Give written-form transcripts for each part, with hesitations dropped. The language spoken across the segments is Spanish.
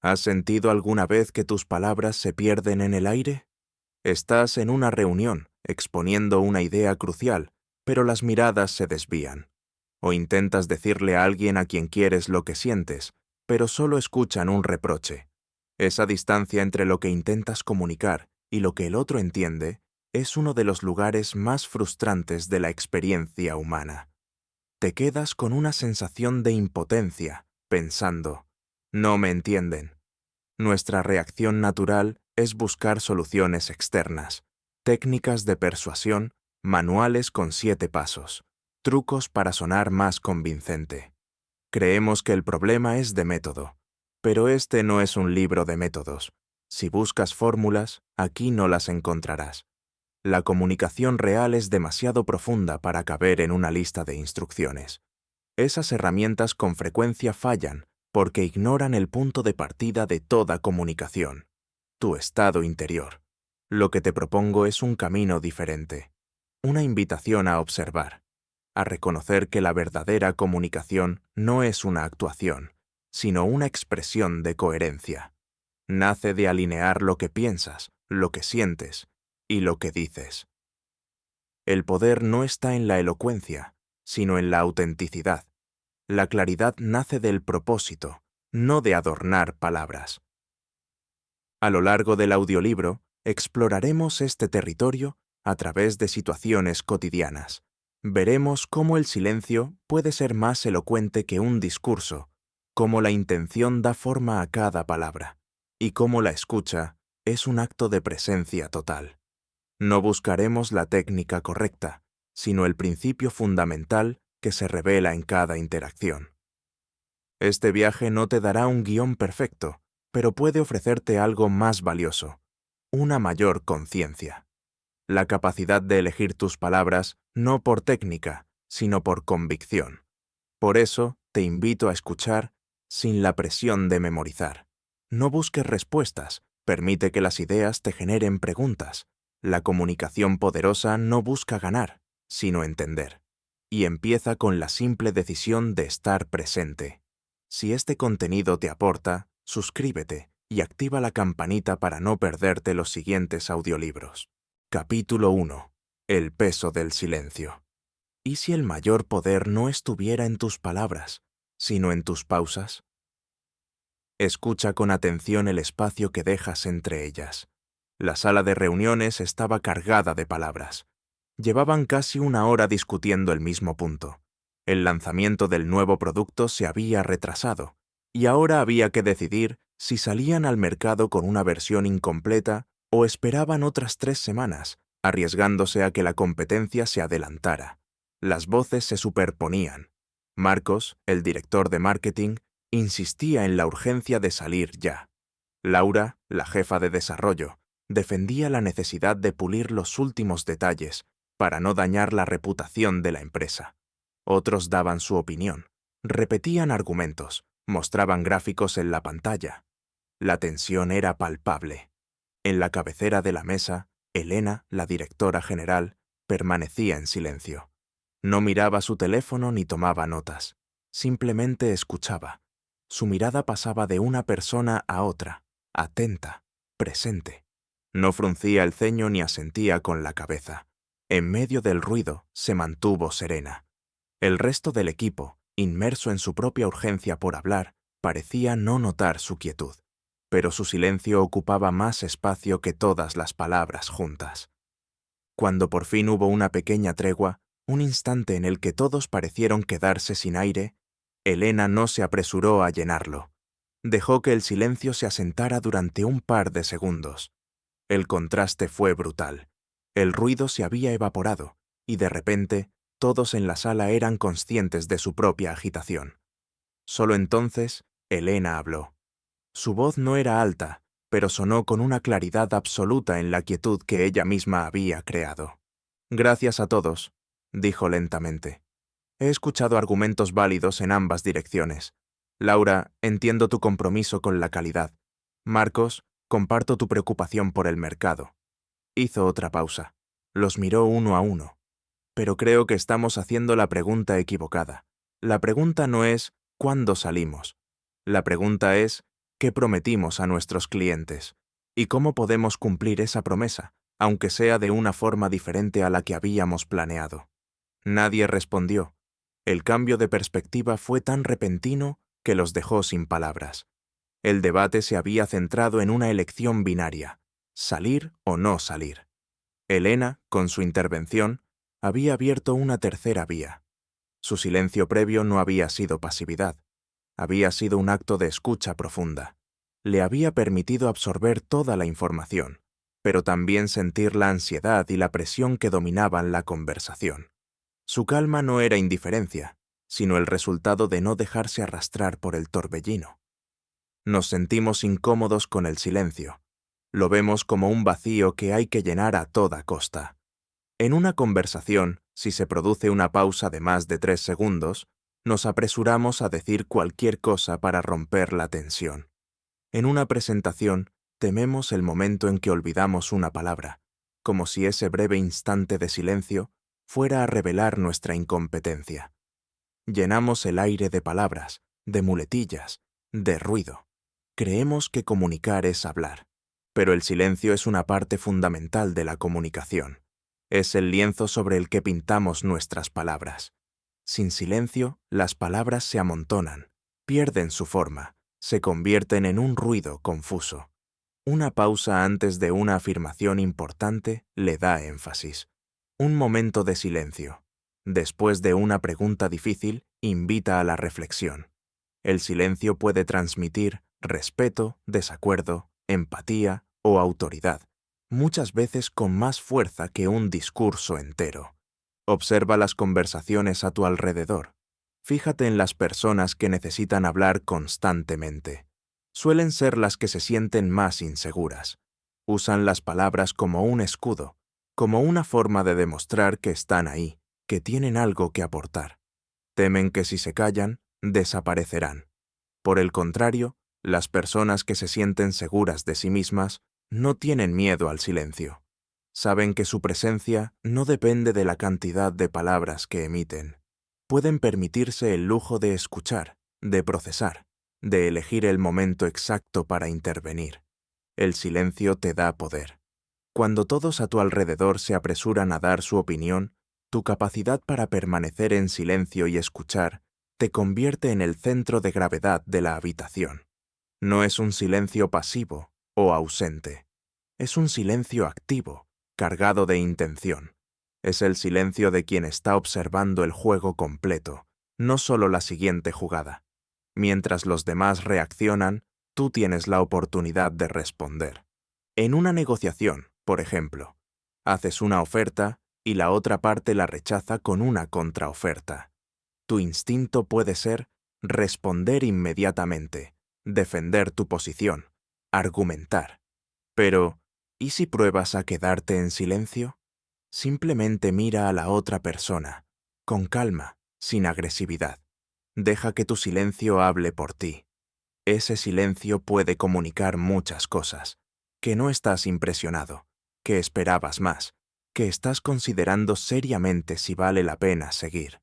¿Has sentido alguna vez que tus palabras se pierden en el aire? Estás en una reunión, exponiendo una idea crucial, pero las miradas se desvían. O intentas decirle a alguien a quien quieres lo que sientes, pero solo escuchan un reproche. Esa distancia entre lo que intentas comunicar y lo que el otro entiende es uno de los lugares más frustrantes de la experiencia humana. Te quedas con una sensación de impotencia, pensando, no me entienden. Nuestra reacción natural es buscar soluciones externas, técnicas de persuasión, manuales con 7 pasos, trucos para sonar más convincente. Creemos que el problema es de método, pero este no es un libro de métodos. Si buscas fórmulas, aquí no las encontrarás. La comunicación real es demasiado profunda para caber en una lista de instrucciones. Esas herramientas con frecuencia fallan porque ignoran el punto de partida de toda comunicación, tu estado interior. Lo que te propongo es un camino diferente, una invitación a observar, a reconocer que la verdadera comunicación no es una actuación, sino una expresión de coherencia. Nace de alinear lo que piensas, lo que sientes y lo que dices. El poder no está en la elocuencia, sino en la autenticidad. La claridad nace del propósito, no de adornar palabras. A lo largo del audiolibro, exploraremos este territorio a través de situaciones cotidianas. Veremos cómo el silencio puede ser más elocuente que un discurso, cómo la intención da forma a cada palabra, y cómo la escucha es un acto de presencia total. No buscaremos la técnica correcta, sino el principio fundamental que se revela en cada interacción. Este viaje no te dará un guión perfecto, pero puede ofrecerte algo más valioso, una mayor conciencia. La capacidad de elegir tus palabras no por técnica, sino por convicción. Por eso, te invito a escuchar sin la presión de memorizar. No busques respuestas, permite que las ideas te generen preguntas. La comunicación poderosa no busca ganar, sino entender. Y empieza con la simple decisión de estar presente. Si este contenido te aporta, suscríbete y activa la campanita para no perderte los siguientes audiolibros. Capítulo 1. El peso del silencio. ¿Y si el mayor poder no estuviera en tus palabras, sino en tus pausas? Escucha con atención el espacio que dejas entre ellas. La sala de reuniones estaba cargada de palabras. Llevaban casi 1 hora discutiendo el mismo punto. El lanzamiento del nuevo producto se había retrasado, y ahora había que decidir si salían al mercado con una versión incompleta o esperaban otras 3 semanas, arriesgándose a que la competencia se adelantara. Las voces se superponían. Marcos, el director de marketing, insistía en la urgencia de salir ya. Laura, la jefa de desarrollo, defendía la necesidad de pulir los últimos detalles para no dañar la reputación de la empresa. Otros daban su opinión, repetían argumentos, mostraban gráficos en la pantalla. La tensión era palpable. En la cabecera de la mesa, Elena, la directora general, permanecía en silencio. No miraba su teléfono ni tomaba notas. Simplemente escuchaba. Su mirada pasaba de una persona a otra, atenta, presente. No fruncía el ceño ni asentía con la cabeza. En medio del ruido, se mantuvo serena. El resto del equipo, inmerso en su propia urgencia por hablar, parecía no notar su quietud, pero su silencio ocupaba más espacio que todas las palabras juntas. Cuando por fin hubo una pequeña tregua, un instante en el que todos parecieron quedarse sin aire, Elena no se apresuró a llenarlo. Dejó que el silencio se asentara durante un par de segundos. El contraste fue brutal. El ruido se había evaporado, y de repente, todos en la sala eran conscientes de su propia agitación. Solo entonces, Elena habló. Su voz no era alta, pero sonó con una claridad absoluta en la quietud que ella misma había creado. Gracias a todos, dijo lentamente. He escuchado argumentos válidos en ambas direcciones. Laura, entiendo tu compromiso con la calidad. Marcos, comparto tu preocupación por el mercado. Hizo otra pausa. Los miró uno a uno. Pero creo que estamos haciendo la pregunta equivocada. La pregunta no es ¿cuándo salimos? La pregunta es ¿Qué prometimos a nuestros clientes? ¿Y cómo podemos cumplir esa promesa, aunque sea de una forma diferente a la que habíamos planeado? Nadie respondió. El cambio de perspectiva fue tan repentino que los dejó sin palabras. El debate se había centrado en una elección binaria: salir o no salir. Elena, con su intervención, había abierto una tercera vía. Su silencio previo no había sido pasividad, había sido un acto de escucha profunda. Le había permitido absorber toda la información, pero también sentir la ansiedad y la presión que dominaban la conversación. Su calma no era indiferencia, sino el resultado de no dejarse arrastrar por el torbellino. Nos sentimos incómodos con el silencio. Lo vemos como un vacío que hay que llenar a toda costa. En una conversación, si se produce una pausa de más de 3 segundos, nos apresuramos a decir cualquier cosa para romper la tensión. En una presentación, tememos el momento en que olvidamos una palabra, como si ese breve instante de silencio fuera a revelar nuestra incompetencia. Llenamos el aire de palabras, de muletillas, de ruido. Creemos que comunicar es hablar, pero el silencio es una parte fundamental de la comunicación. Es el lienzo sobre el que pintamos nuestras palabras. Sin silencio, las palabras se amontonan, pierden su forma, se convierten en un ruido confuso. Una pausa antes de una afirmación importante le da énfasis. Un momento de silencio, después de una pregunta difícil, invita a la reflexión. El silencio puede transmitir respeto, desacuerdo, empatía o autoridad, muchas veces con más fuerza que un discurso entero. Observa las conversaciones a tu alrededor. Fíjate en las personas que necesitan hablar constantemente. Suelen ser las que se sienten más inseguras. Usan las palabras como un escudo, como una forma de demostrar que están ahí, que tienen algo que aportar. Temen que si se callan, desaparecerán. Por el contrario, las personas que se sienten seguras de sí mismas no tienen miedo al silencio. Saben que su presencia no depende de la cantidad de palabras que emiten. Pueden permitirse el lujo de escuchar, de procesar, de elegir el momento exacto para intervenir. El silencio te da poder. Cuando todos a tu alrededor se apresuran a dar su opinión, tu capacidad para permanecer en silencio y escuchar te convierte en el centro de gravedad de la habitación. No es un silencio pasivo o ausente. Es un silencio activo, cargado de intención. Es el silencio de quien está observando el juego completo, no solo la siguiente jugada. Mientras los demás reaccionan, tú tienes la oportunidad de responder. En una negociación, por ejemplo, haces una oferta y la otra parte la rechaza con una contraoferta. Tu instinto puede ser responder inmediatamente, defender tu posición, argumentar. Pero, ¿y si pruebas a quedarte en silencio? Simplemente mira a la otra persona, con calma, sin agresividad. Deja que tu silencio hable por ti. Ese silencio puede comunicar muchas cosas. Que no estás impresionado, que esperabas más, que estás considerando seriamente si vale la pena seguir.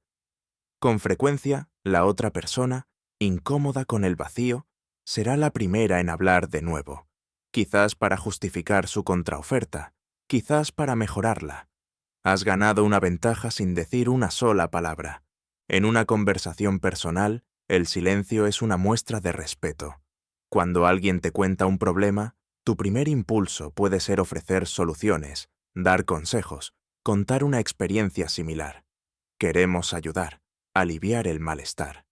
Con frecuencia, la otra persona, incómoda con el vacío, será la primera en hablar de nuevo, quizás para justificar su contraoferta, quizás para mejorarla. Has ganado una ventaja sin decir una sola palabra. En una conversación personal, el silencio es una muestra de respeto. Cuando alguien te cuenta un problema, tu primer impulso puede ser ofrecer soluciones, dar consejos, contar una experiencia similar. Queremos ayudar, aliviar el malestar.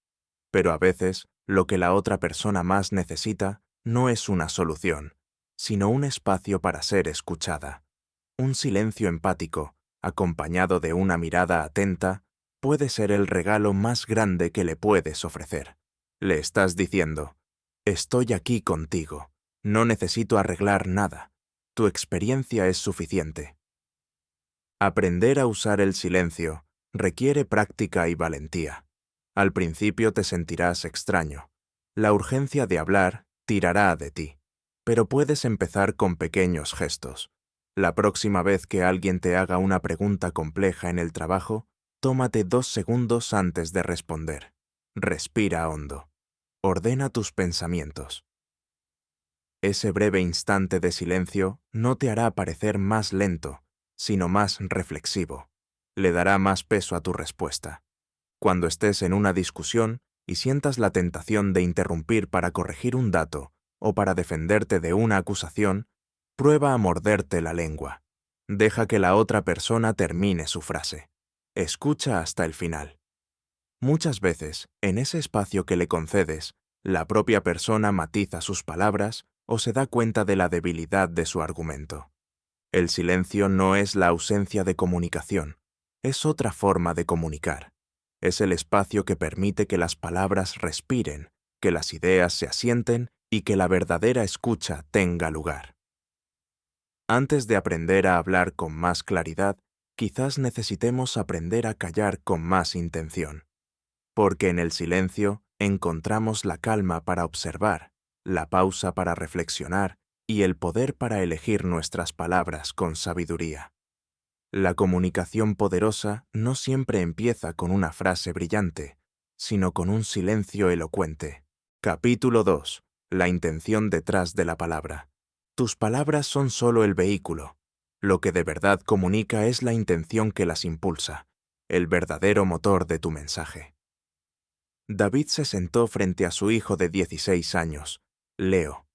Pero a veces, lo que la otra persona más necesita no es una solución, sino un espacio para ser escuchada. Un silencio empático, acompañado de una mirada atenta, puede ser el regalo más grande que le puedes ofrecer. Le estás diciendo: estoy aquí contigo, no necesito arreglar nada, tu experiencia es suficiente. Aprender a usar el silencio requiere práctica y valentía. Al principio te sentirás extraño. La urgencia de hablar tirará de ti, pero puedes empezar con pequeños gestos. La próxima vez que alguien te haga una pregunta compleja en el trabajo, tómate 2 segundos antes de responder. Respira hondo. Ordena tus pensamientos. Ese breve instante de silencio no te hará parecer más lento, sino más reflexivo. Le dará más peso a tu respuesta. Cuando estés en una discusión y sientas la tentación de interrumpir para corregir un dato o para defenderte de una acusación, prueba a morderte la lengua. Deja que la otra persona termine su frase. Escucha hasta el final. Muchas veces, en ese espacio que le concedes, la propia persona matiza sus palabras o se da cuenta de la debilidad de su argumento. El silencio no es la ausencia de comunicación, es otra forma de comunicar. Es el espacio que permite que las palabras respiren, que las ideas se asienten y que la verdadera escucha tenga lugar. Antes de aprender a hablar con más claridad, quizás necesitemos aprender a callar con más intención. Porque en el silencio encontramos la calma para observar, la pausa para reflexionar y el poder para elegir nuestras palabras con sabiduría. La comunicación poderosa no siempre empieza con una frase brillante, sino con un silencio elocuente. Capítulo 2. La intención detrás de la palabra. Tus palabras son solo el vehículo. Lo que de verdad comunica es la intención que las impulsa, el verdadero motor de tu mensaje. David se sentó frente a su hijo de 16 años, Leo.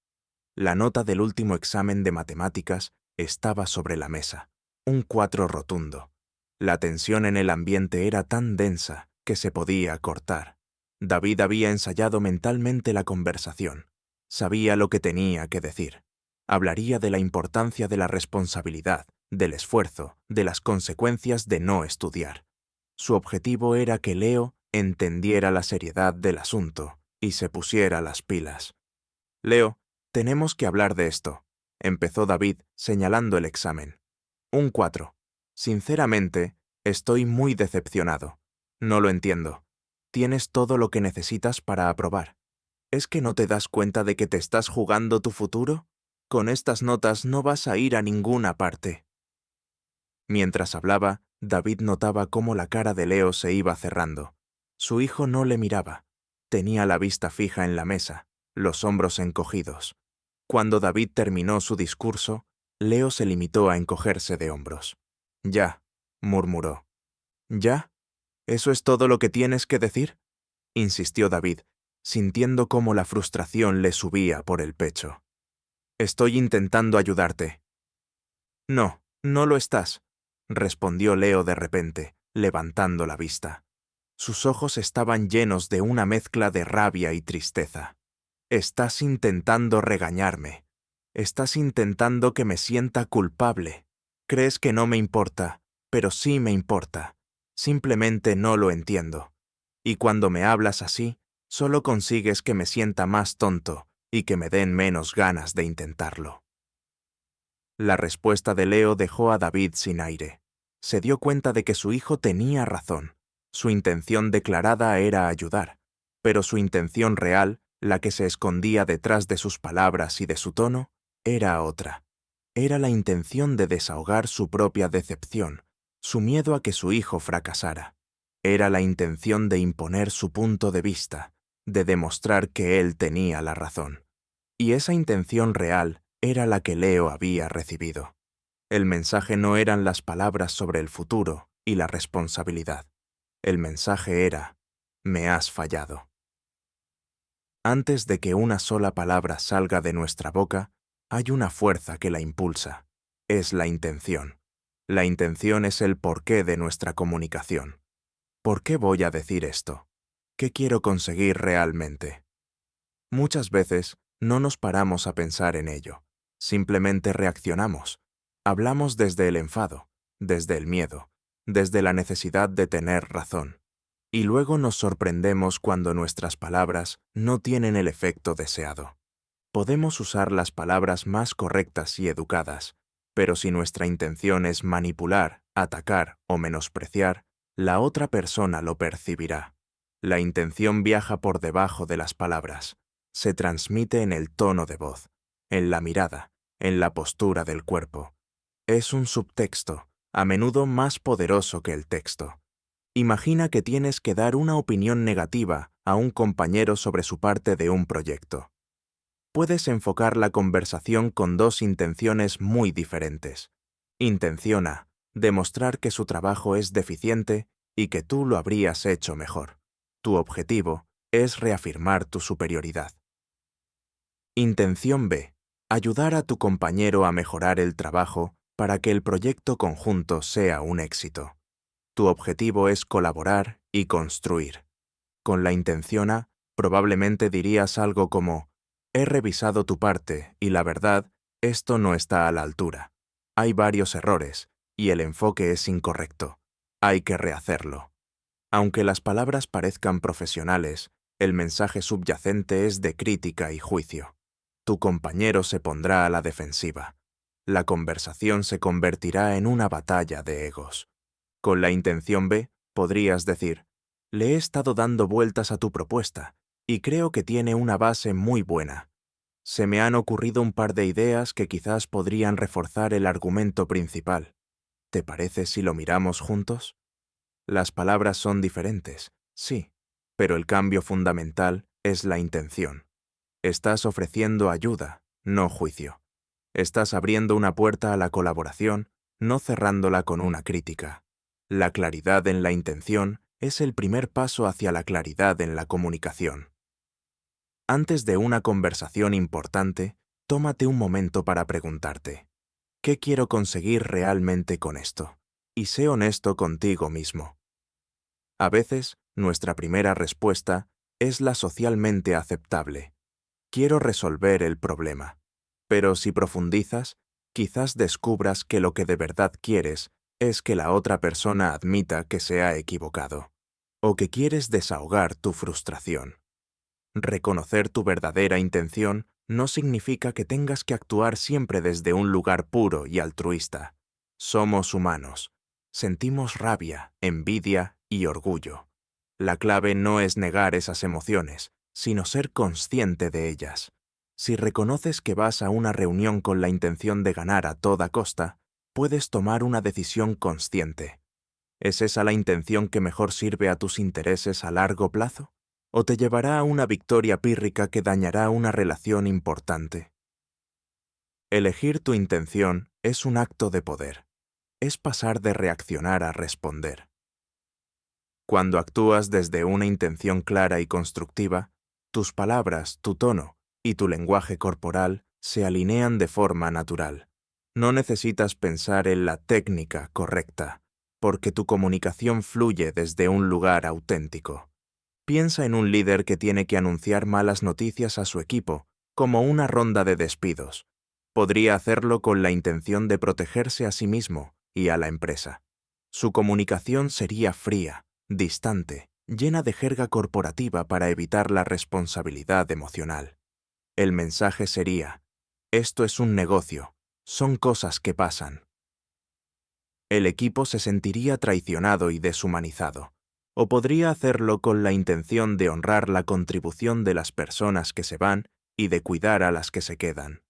La nota del último examen de matemáticas estaba sobre la mesa, un 4 rotundo. La tensión en el ambiente era tan densa que se podía cortar. David había ensayado mentalmente la conversación. Sabía lo que tenía que decir. Hablaría de la importancia de la responsabilidad, del esfuerzo, de las consecuencias de no estudiar. Su objetivo era que Leo entendiera la seriedad del asunto y se pusiera las pilas. Leo, tenemos que hablar de esto, empezó David señalando el examen. Un 4. Sinceramente, estoy muy decepcionado. No lo entiendo. Tienes todo lo que necesitas para aprobar. ¿Es que no te das cuenta de que te estás jugando tu futuro? Con estas notas no vas a ir a ninguna parte. Mientras hablaba, David notaba cómo la cara de Leo se iba cerrando. Su hijo no le miraba. Tenía la vista fija en la mesa, los hombros encogidos. Cuando David terminó su discurso, Leo se limitó a encogerse de hombros. «Ya», murmuró. «¿Ya? ¿Eso es todo lo que tienes que decir?», insistió David, sintiendo cómo la frustración le subía por el pecho. «Estoy intentando ayudarte». «No, no lo estás», respondió Leo de repente, levantando la vista. Sus ojos estaban llenos de una mezcla de rabia y tristeza. «Estás intentando regañarme. Estás intentando que me sienta culpable. Crees que no me importa, pero sí me importa. Simplemente no lo entiendo. Y cuando me hablas así, solo consigues que me sienta más tonto y que me den menos ganas de intentarlo». La respuesta de Leo dejó a David sin aire. Se dio cuenta de que su hijo tenía razón. Su intención declarada era ayudar, pero su intención real, la que se escondía detrás de sus palabras y de su tono, era otra. Era la intención de desahogar su propia decepción, su miedo a que su hijo fracasara. Era la intención de imponer su punto de vista, de demostrar que él tenía la razón. Y esa intención real era la que Leo había recibido. El mensaje no eran las palabras sobre el futuro y la responsabilidad. El mensaje era: «Me has fallado». Antes de que una sola palabra salga de nuestra boca, hay una fuerza que la impulsa. Es la intención. La intención es el porqué de nuestra comunicación. ¿Por qué voy a decir esto? ¿Qué quiero conseguir realmente? Muchas veces no nos paramos a pensar en ello. Simplemente reaccionamos. Hablamos desde el enfado, desde el miedo, desde la necesidad de tener razón. Y luego nos sorprendemos cuando nuestras palabras no tienen el efecto deseado. Podemos usar las palabras más correctas y educadas, pero si nuestra intención es manipular, atacar o menospreciar, la otra persona lo percibirá. La intención viaja por debajo de las palabras. Se transmite en el tono de voz, en la mirada, en la postura del cuerpo. Es un subtexto, a menudo más poderoso que el texto. Imagina que tienes que dar una opinión negativa a un compañero sobre su parte de un proyecto. puedes enfocar la conversación con dos intenciones muy diferentes. Intención A: demostrar que su trabajo es deficiente y que tú lo habrías hecho mejor. Tu objetivo es reafirmar tu superioridad. Intención B: ayudar a tu compañero a mejorar el trabajo para que el proyecto conjunto sea un éxito. Tu objetivo es colaborar y construir. Con la intención A, probablemente dirías algo como: he revisado tu parte y la verdad, esto no está a la altura. Hay varios errores y el enfoque es incorrecto. Hay que rehacerlo. Aunque las palabras parezcan profesionales, el mensaje subyacente es de crítica y juicio. Tu compañero se pondrá a la defensiva. La conversación se convertirá en una batalla de egos. Con la intención B, podrías decir: le he estado dando vueltas a tu propuesta y creo que tiene una base muy buena. Se me han ocurrido un par de ideas que quizás podrían reforzar el argumento principal. ¿Te parece si lo miramos juntos? Las palabras son diferentes, sí, pero el cambio fundamental es la intención. Estás ofreciendo ayuda, no juicio. Estás abriendo una puerta a la colaboración, no cerrándola con una crítica. La claridad en la intención es el primer paso hacia la claridad en la comunicación. Antes de una conversación importante, tómate un momento para preguntarte: ¿qué quiero conseguir realmente con esto? Y sé honesto contigo mismo. A veces, nuestra primera respuesta es la socialmente aceptable: quiero resolver el problema. Pero si profundizas, quizás descubras que lo que de verdad quieres es que la otra persona admita que se ha equivocado, o que quieres desahogar tu frustración. Reconocer tu verdadera intención no significa que tengas que actuar siempre desde un lugar puro y altruista. Somos humanos. Sentimos rabia, envidia y orgullo. La clave no es negar esas emociones, sino ser consciente de ellas. Si reconoces que vas a una reunión con la intención de ganar a toda costa, puedes tomar una decisión consciente. ¿Es esa la intención que mejor sirve a tus intereses a largo plazo? ¿O te llevará a una victoria pírrica que dañará una relación importante? Elegir tu intención es un acto de poder. Es pasar de reaccionar a responder. Cuando actúas desde una intención clara y constructiva, tus palabras, tu tono y tu lenguaje corporal se alinean de forma natural. No necesitas pensar en la técnica correcta, porque tu comunicación fluye desde un lugar auténtico. Piensa en un líder que tiene que anunciar malas noticias a su equipo, como una ronda de despidos. Podría hacerlo con la intención de protegerse a sí mismo y a la empresa. Su comunicación sería fría, distante, llena de jerga corporativa para evitar la responsabilidad emocional. El mensaje sería: esto es un negocio, son cosas que pasan. El equipo se sentiría traicionado y deshumanizado. O podría hacerlo con la intención de honrar la contribución de las personas que se van y de cuidar a las que se quedan.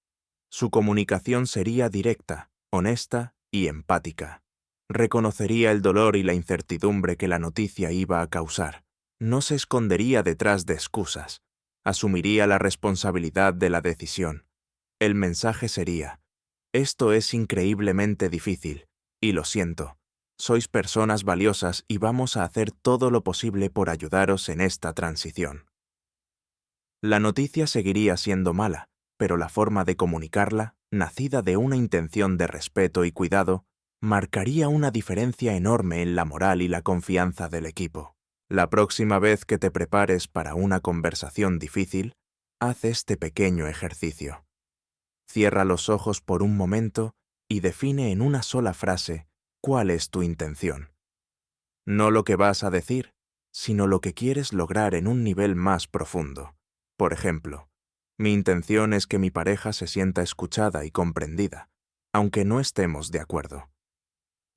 Su comunicación sería directa, honesta y empática. Reconocería el dolor y la incertidumbre que la noticia iba a causar. No se escondería detrás de excusas. Asumiría la responsabilidad de la decisión. El mensaje sería: esto es increíblemente difícil, y lo siento. Sois personas valiosas y vamos a hacer todo lo posible por ayudaros en esta transición. La noticia seguiría siendo mala, pero la forma de comunicarla, nacida de una intención de respeto y cuidado, marcaría una diferencia enorme en la moral y la confianza del equipo. La próxima vez que te prepares para una conversación difícil, haz este pequeño ejercicio. Cierra los ojos por un momento y define en una sola frase cuál es tu intención. No lo que vas a decir, sino lo que quieres lograr en un nivel más profundo. Por ejemplo, mi intención es que mi pareja se sienta escuchada y comprendida, aunque no estemos de acuerdo.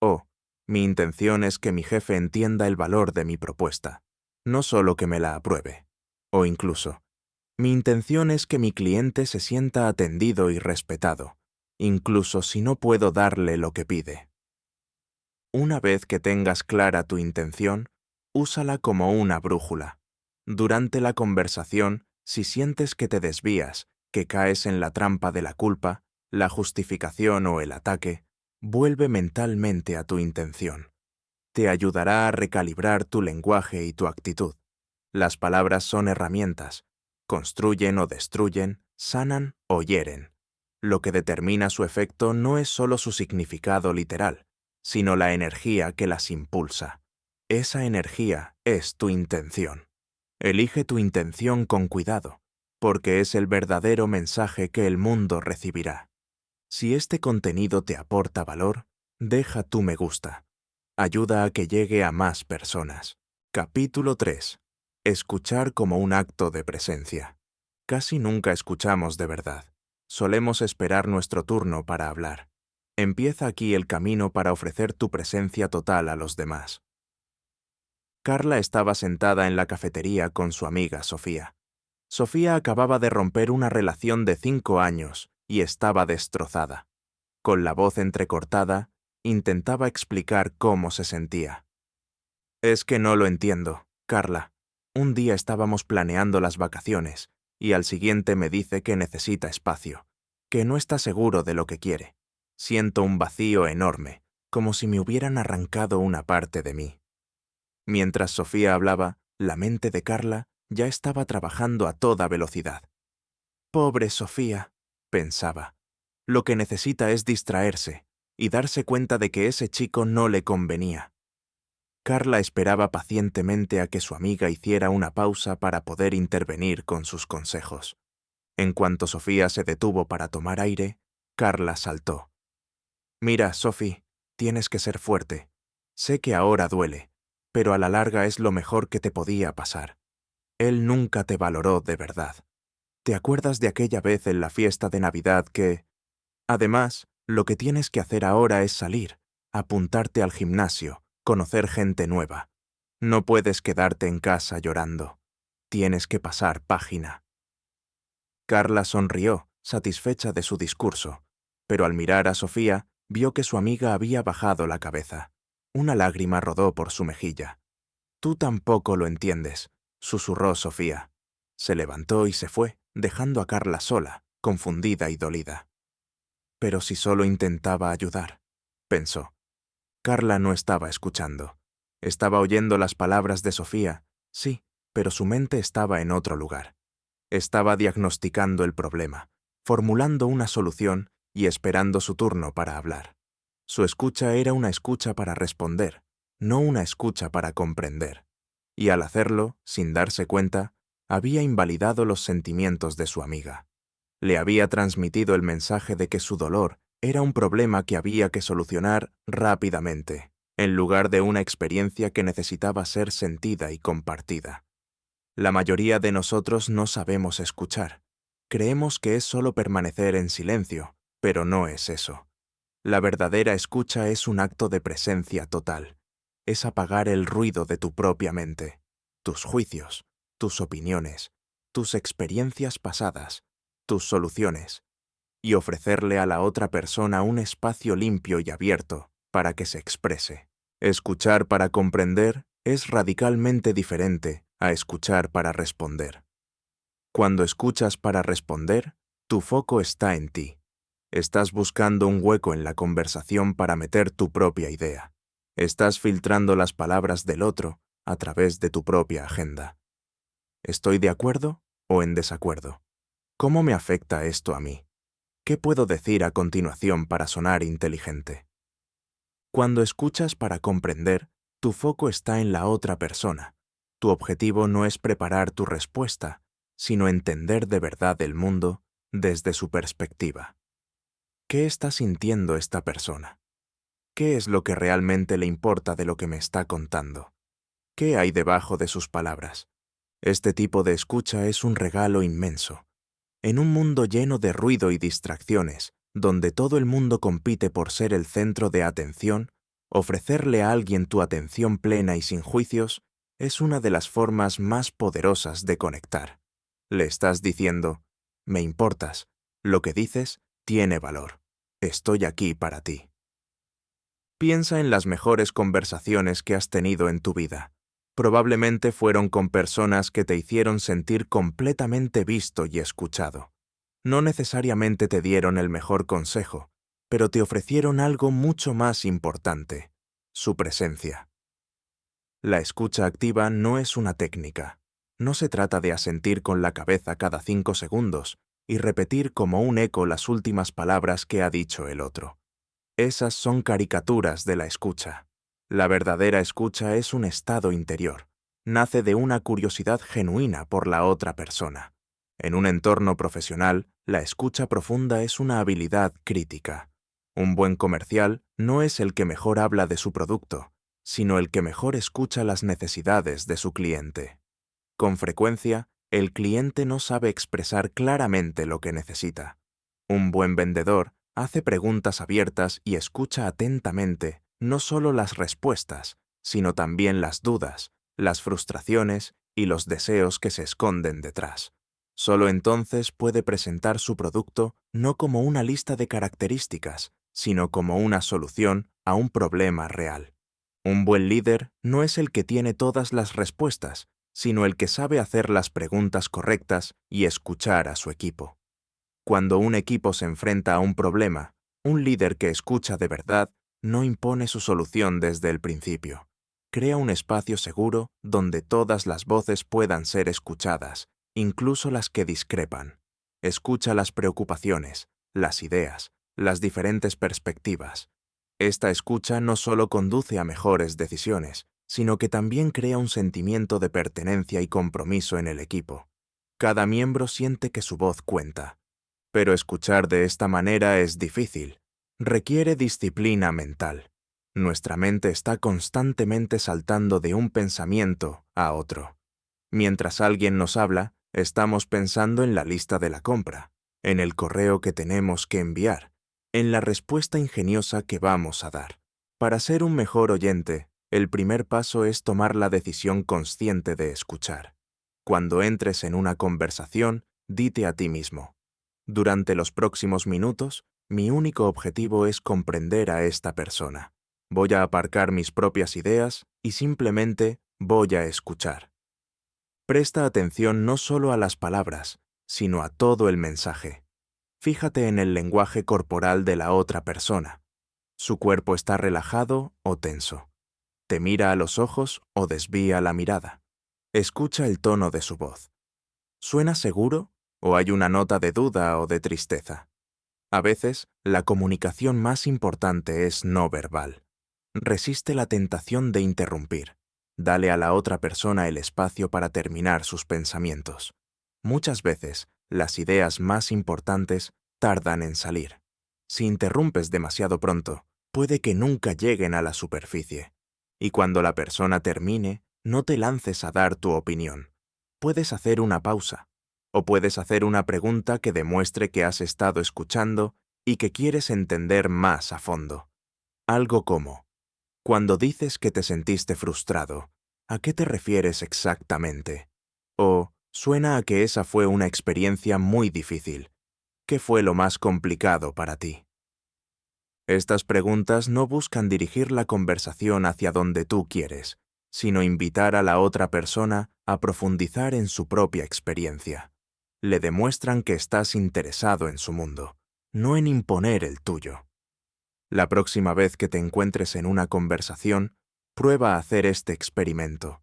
O, mi intención es que mi jefe entienda el valor de mi propuesta, no solo que me la apruebe. O incluso, mi intención es que mi cliente se sienta atendido y respetado, incluso si no puedo darle lo que pide. Una vez que tengas clara tu intención, úsala como una brújula. Durante la conversación, si sientes que te desvías, que caes en la trampa de la culpa, la justificación o el ataque, vuelve mentalmente a tu intención. Te ayudará a recalibrar tu lenguaje y tu actitud. Las palabras son herramientas. Construyen o destruyen, sanan o hieren. Lo que determina su efecto no es solo su significado literal, sino la energía que las impulsa. Esa energía es tu intención. Elige tu intención con cuidado, porque es el verdadero mensaje que el mundo recibirá. Si este contenido te aporta valor, deja tu me gusta. Ayuda a que llegue a más personas. Capítulo 3. Escuchar como un acto de presencia. Casi nunca escuchamos de verdad. Solemos esperar nuestro turno para hablar. Empieza aquí el camino para ofrecer tu presencia total a los demás. Carla estaba sentada en la cafetería con su amiga Sofía. Sofía acababa de romper una relación de 5 años y estaba destrozada. Con la voz entrecortada, intentaba explicar cómo se sentía. Es que no lo entiendo, Carla. Un día estábamos planeando las vacaciones y al siguiente me dice que necesita espacio, que no está seguro de lo que quiere. Siento un vacío enorme, como si me hubieran arrancado una parte de mí. Mientras Sofía hablaba, la mente de Carla ya estaba trabajando a toda velocidad. Pobre Sofía, pensaba. Lo que necesita es distraerse y darse cuenta de que ese chico no le convenía. Carla esperaba pacientemente a que su amiga hiciera una pausa para poder intervenir con sus consejos. En cuanto Sofía se detuvo para tomar aire, Carla saltó. Mira, Sophie, tienes que ser fuerte. Sé que ahora duele, pero a la larga es lo mejor que te podía pasar. Él nunca te valoró de verdad. ¿Te acuerdas de aquella vez en la fiesta de Navidad que... Además, lo que tienes que hacer ahora es salir, apuntarte al gimnasio, conocer gente nueva. No puedes quedarte en casa llorando. Tienes que pasar página. Carla sonrió, satisfecha de su discurso, pero al mirar a Sofía, vio que su amiga había bajado la cabeza. Una lágrima rodó por su mejilla. Tú tampoco lo entiendes, susurró Sofía. Se levantó y se fue, dejando a Carla sola, confundida y dolida. Pero si solo intentaba ayudar, pensó. Carla no estaba escuchando. Estaba oyendo las palabras de Sofía, sí, pero su mente estaba en otro lugar. Estaba diagnosticando el problema, formulando una solución y esperando su turno para hablar. Su escucha era una escucha para responder, no una escucha para comprender. Y al hacerlo, sin darse cuenta, había invalidado los sentimientos de su amiga. Le había transmitido el mensaje de que su dolor era un problema que había que solucionar rápidamente, en lugar de una experiencia que necesitaba ser sentida y compartida. La mayoría de nosotros no sabemos escuchar. Creemos que es solo permanecer en silencio, pero no es eso. La verdadera escucha es un acto de presencia total. Es apagar el ruido de tu propia mente, tus juicios, tus opiniones, tus experiencias pasadas, tus soluciones, y ofrecerle a la otra persona un espacio limpio y abierto para que se exprese. Escuchar para comprender es radicalmente diferente a escuchar para responder. Cuando escuchas para responder, tu foco está en ti. Estás buscando un hueco en la conversación para meter tu propia idea. Estás filtrando las palabras del otro a través de tu propia agenda. ¿Estoy de acuerdo o en desacuerdo? ¿Cómo me afecta esto a mí? ¿Qué puedo decir a continuación para sonar inteligente? Cuando escuchas para comprender, tu foco está en la otra persona. Tu objetivo no es preparar tu respuesta, sino entender de verdad el mundo desde su perspectiva. ¿Qué está sintiendo esta persona? ¿Qué es lo que realmente le importa de lo que me está contando? ¿Qué hay debajo de sus palabras? Este tipo de escucha es un regalo inmenso. En un mundo lleno de ruido y distracciones, donde todo el mundo compite por ser el centro de atención, ofrecerle a alguien tu atención plena y sin juicios es una de las formas más poderosas de conectar. Le estás diciendo, me importas, lo que dices tiene valor, estoy aquí para ti. Piensa en las mejores conversaciones que has tenido en tu vida. Probablemente fueron con personas que te hicieron sentir completamente visto y escuchado. No necesariamente te dieron el mejor consejo, pero te ofrecieron algo mucho más importante: su presencia. La escucha activa no es una técnica. No se trata de asentir con la cabeza cada 5 segundos y repetir como un eco las últimas palabras que ha dicho el otro. Esas son caricaturas de la escucha. La verdadera escucha es un estado interior. Nace de una curiosidad genuina por la otra persona. En un entorno profesional, la escucha profunda es una habilidad crítica. Un buen comercial no es el que mejor habla de su producto, sino el que mejor escucha las necesidades de su cliente. Con frecuencia, el cliente no sabe expresar claramente lo que necesita. Un buen vendedor hace preguntas abiertas y escucha atentamente no solo las respuestas, sino también las dudas, las frustraciones y los deseos que se esconden detrás. Solo entonces puede presentar su producto no como una lista de características, sino como una solución a un problema real. Un buen líder no es el que tiene todas las respuestas, sino el que sabe hacer las preguntas correctas y escuchar a su equipo. Cuando un equipo se enfrenta a un problema, un líder que escucha de verdad no impone su solución desde el principio. Crea un espacio seguro donde todas las voces puedan ser escuchadas, incluso las que discrepan. Escucha las preocupaciones, las ideas, las diferentes perspectivas. Esta escucha no solo conduce a mejores decisiones, sino que también crea un sentimiento de pertenencia y compromiso en el equipo. Cada miembro siente que su voz cuenta. Pero escuchar de esta manera es difícil. Requiere disciplina mental. Nuestra mente está constantemente saltando de un pensamiento a otro. Mientras alguien nos habla, estamos pensando en la lista de la compra, en el correo que tenemos que enviar, en la respuesta ingeniosa que vamos a dar. Para ser un mejor oyente, el primer paso es tomar la decisión consciente de escuchar. Cuando entres en una conversación, dite a ti mismo: durante los próximos minutos, mi único objetivo es comprender a esta persona. Voy a aparcar mis propias ideas y simplemente voy a escuchar. Presta atención no solo a las palabras, sino a todo el mensaje. Fíjate en el lenguaje corporal de la otra persona. ¿Su cuerpo está relajado o tenso? ¿Te mira a los ojos o desvía la mirada? Escucha el tono de su voz. ¿Suena seguro o hay una nota de duda o de tristeza? A veces, la comunicación más importante es no verbal. Resiste la tentación de interrumpir. Dale a la otra persona el espacio para terminar sus pensamientos. Muchas veces, las ideas más importantes tardan en salir. Si interrumpes demasiado pronto, puede que nunca lleguen a la superficie. Y cuando la persona termine, no te lances a dar tu opinión. Puedes hacer una pausa, o puedes hacer una pregunta que demuestre que has estado escuchando y que quieres entender más a fondo. Algo como: cuando dices que te sentiste frustrado, ¿a qué te refieres exactamente? O, suena a que esa fue una experiencia muy difícil. ¿Qué fue lo más complicado para ti? Estas preguntas no buscan dirigir la conversación hacia donde tú quieres, sino invitar a la otra persona a profundizar en su propia experiencia. Le demuestran que estás interesado en su mundo, no en imponer el tuyo. La próxima vez que te encuentres en una conversación, prueba a hacer este experimento.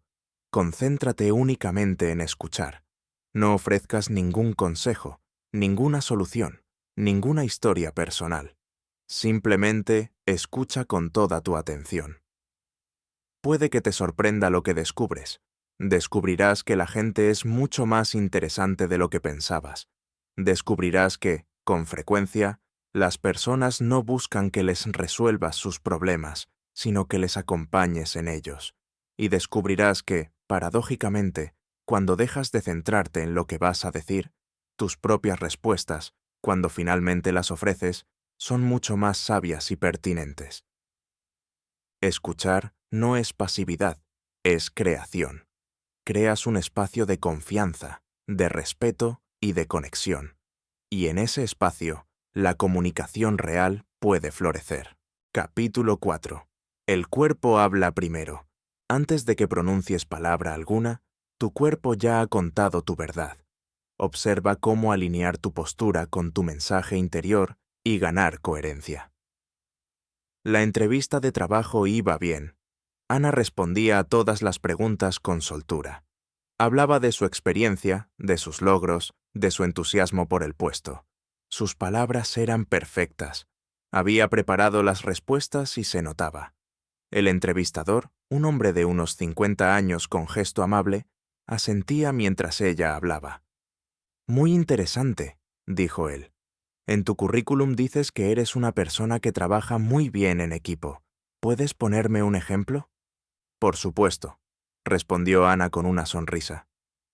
Concéntrate únicamente en escuchar. No ofrezcas ningún consejo, ninguna solución, ninguna historia personal. Simplemente escucha con toda tu atención. Puede que te sorprenda lo que descubres. Descubrirás que la gente es mucho más interesante de lo que pensabas. Descubrirás que, con frecuencia, las personas no buscan que les resuelvas sus problemas, sino que les acompañes en ellos. Y descubrirás que, paradójicamente, cuando dejas de centrarte en lo que vas a decir, tus propias respuestas, cuando finalmente las ofreces, son mucho más sabias y pertinentes. Escuchar no es pasividad, es creación. Creas un espacio de confianza, de respeto y de conexión. Y en ese espacio, la comunicación real puede florecer. Capítulo 4. El cuerpo habla primero. Antes de que pronuncies palabra alguna, tu cuerpo ya ha contado tu verdad. Observa cómo alinear tu postura con tu mensaje interior y ganar coherencia. La entrevista de trabajo iba bien. Ana respondía a todas las preguntas con soltura. Hablaba de su experiencia, de sus logros, de su entusiasmo por el puesto. Sus palabras eran perfectas. Había preparado las respuestas y se notaba. El entrevistador, un hombre de unos 50 años con gesto amable, asentía mientras ella hablaba. «Muy interesante», dijo él. «En tu currículum dices que eres una persona que trabaja muy bien en equipo. ¿Puedes ponerme un ejemplo?» «Por supuesto», respondió Ana con una sonrisa.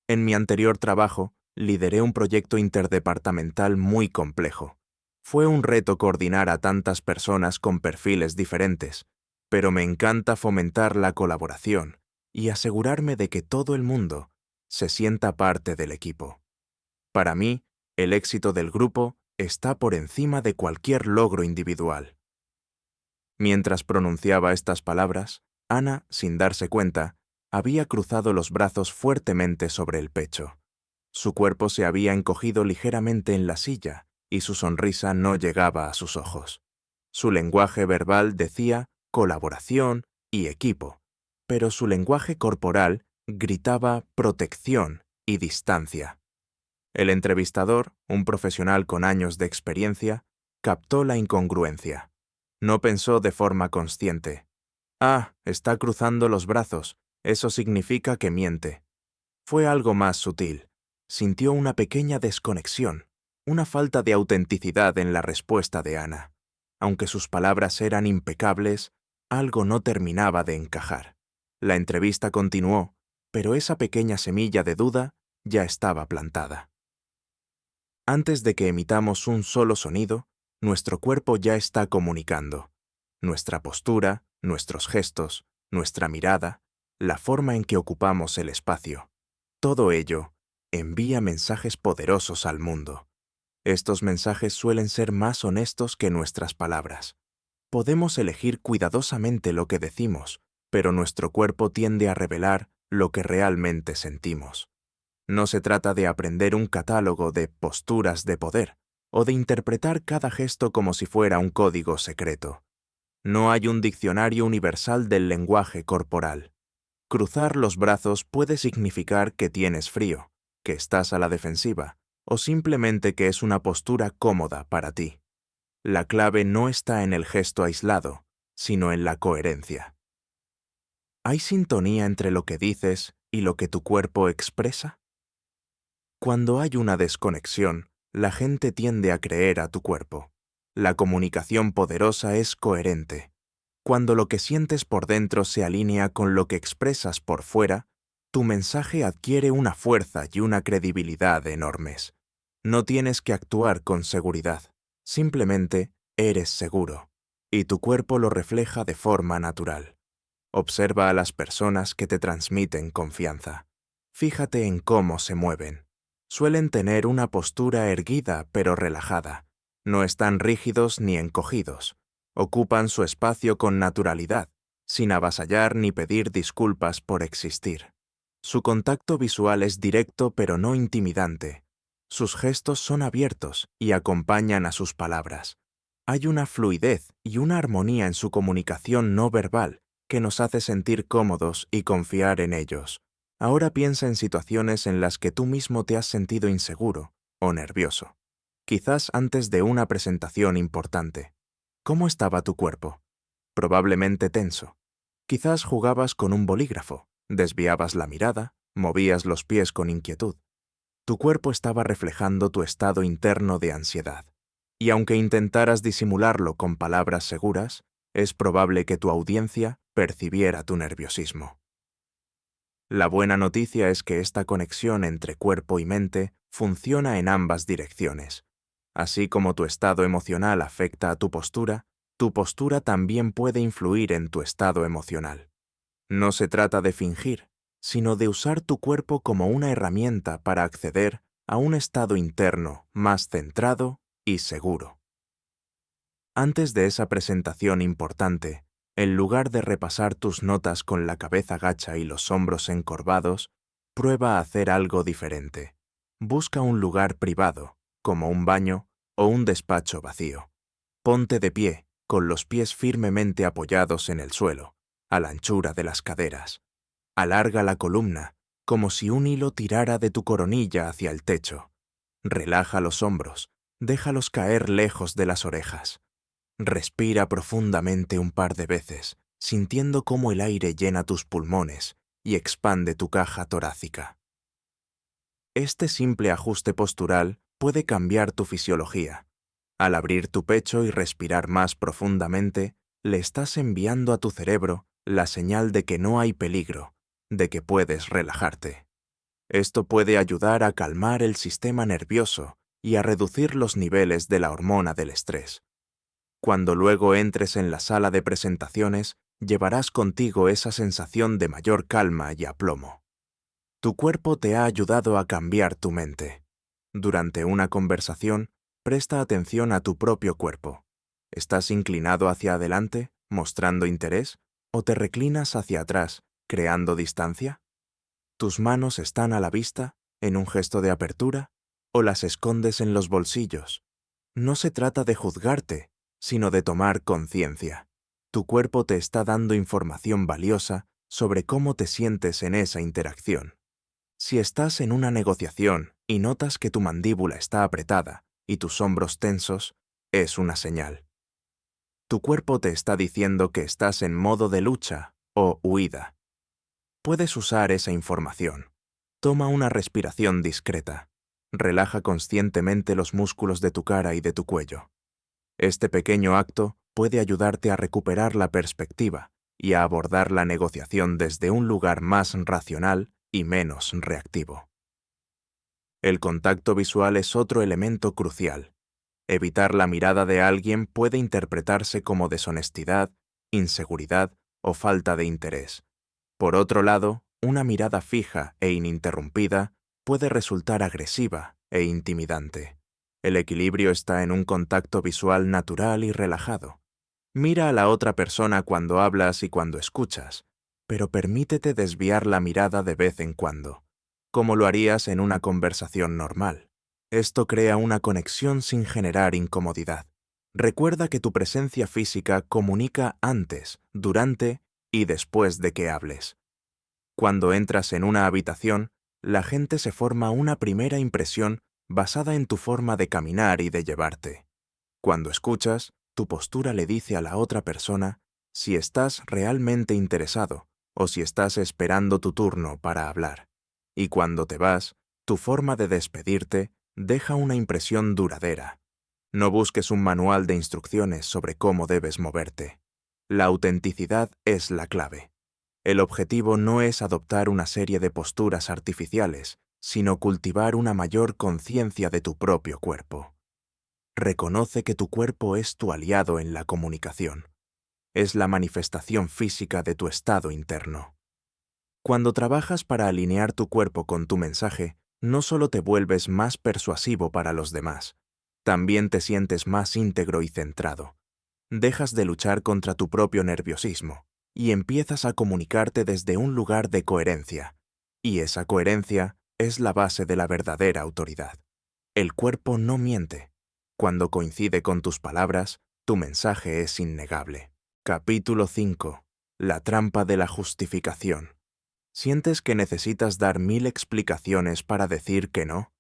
«En mi anterior trabajo, lideré un proyecto interdepartamental muy complejo. Fue un reto coordinar a tantas personas con perfiles diferentes, pero me encanta fomentar la colaboración y asegurarme de que todo el mundo se sienta parte del equipo. Para mí, el éxito del grupo está por encima de cualquier logro individual». Mientras pronunciaba estas palabras, Ana, sin darse cuenta, había cruzado los brazos fuertemente sobre el pecho. Su cuerpo se había encogido ligeramente en la silla y su sonrisa no llegaba a sus ojos. Su lenguaje verbal decía colaboración y equipo, pero su lenguaje corporal gritaba protección y distancia. El entrevistador, un profesional con años de experiencia, captó la incongruencia. No pensó de forma consciente. «Ah, está cruzando los brazos, eso significa que miente». Fue algo más sutil. Sintió una pequeña desconexión, una falta de autenticidad en la respuesta de Ana. Aunque sus palabras eran impecables, algo no terminaba de encajar. La entrevista continuó, pero esa pequeña semilla de duda ya estaba plantada. Antes de que emitamos un solo sonido, nuestro cuerpo ya está comunicando. Nuestra postura, nuestros gestos, nuestra mirada, la forma en que ocupamos el espacio. Todo ello envía mensajes poderosos al mundo. Estos mensajes suelen ser más honestos que nuestras palabras. Podemos elegir cuidadosamente lo que decimos, pero nuestro cuerpo tiende a revelar lo que realmente sentimos. No se trata de aprender un catálogo de posturas de poder o de interpretar cada gesto como si fuera un código secreto. No hay un diccionario universal del lenguaje corporal. Cruzar los brazos puede significar que tienes frío, que estás a la defensiva, o simplemente que es una postura cómoda para ti. La clave no está en el gesto aislado, sino en la coherencia. ¿Hay sintonía entre lo que dices y lo que tu cuerpo expresa? Cuando hay una desconexión, la gente tiende a creer a tu cuerpo. La comunicación poderosa es coherente. Cuando lo que sientes por dentro se alinea con lo que expresas por fuera, tu mensaje adquiere una fuerza y una credibilidad enormes. No tienes que actuar con seguridad, simplemente eres seguro, y tu cuerpo lo refleja de forma natural. Observa a las personas que te transmiten confianza. Fíjate en cómo se mueven. Suelen tener una postura erguida pero relajada. No están rígidos ni encogidos. Ocupan su espacio con naturalidad, sin avasallar ni pedir disculpas por existir. Su contacto visual es directo pero no intimidante. Sus gestos son abiertos y acompañan a sus palabras. Hay una fluidez y una armonía en su comunicación no verbal que nos hace sentir cómodos y confiar en ellos. Ahora piensa en situaciones en las que tú mismo te has sentido inseguro o nervioso. Quizás antes de una presentación importante. ¿Cómo estaba tu cuerpo? Probablemente tenso. Quizás jugabas con un bolígrafo, desviabas la mirada, movías los pies con inquietud. Tu cuerpo estaba reflejando tu estado interno de ansiedad. Y aunque intentaras disimularlo con palabras seguras, es probable que tu audiencia percibiera tu nerviosismo. La buena noticia es que esta conexión entre cuerpo y mente funciona en ambas direcciones. Así como tu estado emocional afecta a tu postura también puede influir en tu estado emocional. No se trata de fingir, sino de usar tu cuerpo como una herramienta para acceder a un estado interno más centrado y seguro. Antes de esa presentación importante, en lugar de repasar tus notas con la cabeza gacha y los hombros encorvados, prueba a hacer algo diferente. Busca un lugar privado, como un baño o un despacho vacío. Ponte de pie, con los pies firmemente apoyados en el suelo, a la anchura de las caderas. Alarga la columna, como si un hilo tirara de tu coronilla hacia el techo. Relaja los hombros, déjalos caer lejos de las orejas. Respira profundamente un par de veces, sintiendo cómo el aire llena tus pulmones y expande tu caja torácica. Este simple ajuste postural puede cambiar tu fisiología. Al abrir tu pecho y respirar más profundamente, le estás enviando a tu cerebro la señal de que no hay peligro, de que puedes relajarte. Esto puede ayudar a calmar el sistema nervioso y a reducir los niveles de la hormona del estrés. Cuando luego entres en la sala de presentaciones, llevarás contigo esa sensación de mayor calma y aplomo. Tu cuerpo te ha ayudado a cambiar tu mente. Durante una conversación, presta atención a tu propio cuerpo. ¿Estás inclinado hacia adelante, mostrando interés, o te reclinas hacia atrás, creando distancia? ¿Tus manos están a la vista, en un gesto de apertura, o las escondes en los bolsillos? No se trata de juzgarte, sino de tomar conciencia. Tu cuerpo te está dando información valiosa sobre cómo te sientes en esa interacción. Si estás en una negociación y notas que tu mandíbula está apretada y tus hombros tensos, es una señal. Tu cuerpo te está diciendo que estás en modo de lucha o huida. Puedes usar esa información. Toma una respiración discreta. Relaja conscientemente los músculos de tu cara y de tu cuello. Este pequeño acto puede ayudarte a recuperar la perspectiva y a abordar la negociación desde un lugar más racional y menos reactivo. El contacto visual es otro elemento crucial. Evitar la mirada de alguien puede interpretarse como deshonestidad, inseguridad o falta de interés. Por otro lado, una mirada fija e ininterrumpida puede resultar agresiva e intimidante. El equilibrio está en un contacto visual natural y relajado. Mira a la otra persona cuando hablas y cuando escuchas, pero permítete desviar la mirada de vez en cuando, como lo harías en una conversación normal. Esto crea una conexión sin generar incomodidad. Recuerda que tu presencia física comunica antes, durante y después de que hables. Cuando entras en una habitación, la gente se forma una primera impresión basada en tu forma de caminar y de llevarte. Cuando escuchas, tu postura le dice a la otra persona si estás realmente interesado o si estás esperando tu turno para hablar. Y cuando te vas, tu forma de despedirte deja una impresión duradera. No busques un manual de instrucciones sobre cómo debes moverte. La autenticidad es la clave. El objetivo no es adoptar una serie de posturas artificiales, sino cultivar una mayor conciencia de tu propio cuerpo. Reconoce que tu cuerpo es tu aliado en la comunicación. Es la manifestación física de tu estado interno. Cuando trabajas para alinear tu cuerpo con tu mensaje, no solo te vuelves más persuasivo para los demás, también te sientes más íntegro y centrado. Dejas de luchar contra tu propio nerviosismo y empiezas a comunicarte desde un lugar de coherencia. Y esa coherencia es la base de la verdadera autoridad. El cuerpo no miente. Cuando coincide con tus palabras, tu mensaje es innegable. Capítulo 5. La trampa de la justificación. ¿Sientes que necesitas dar 1000 explicaciones para decir que no?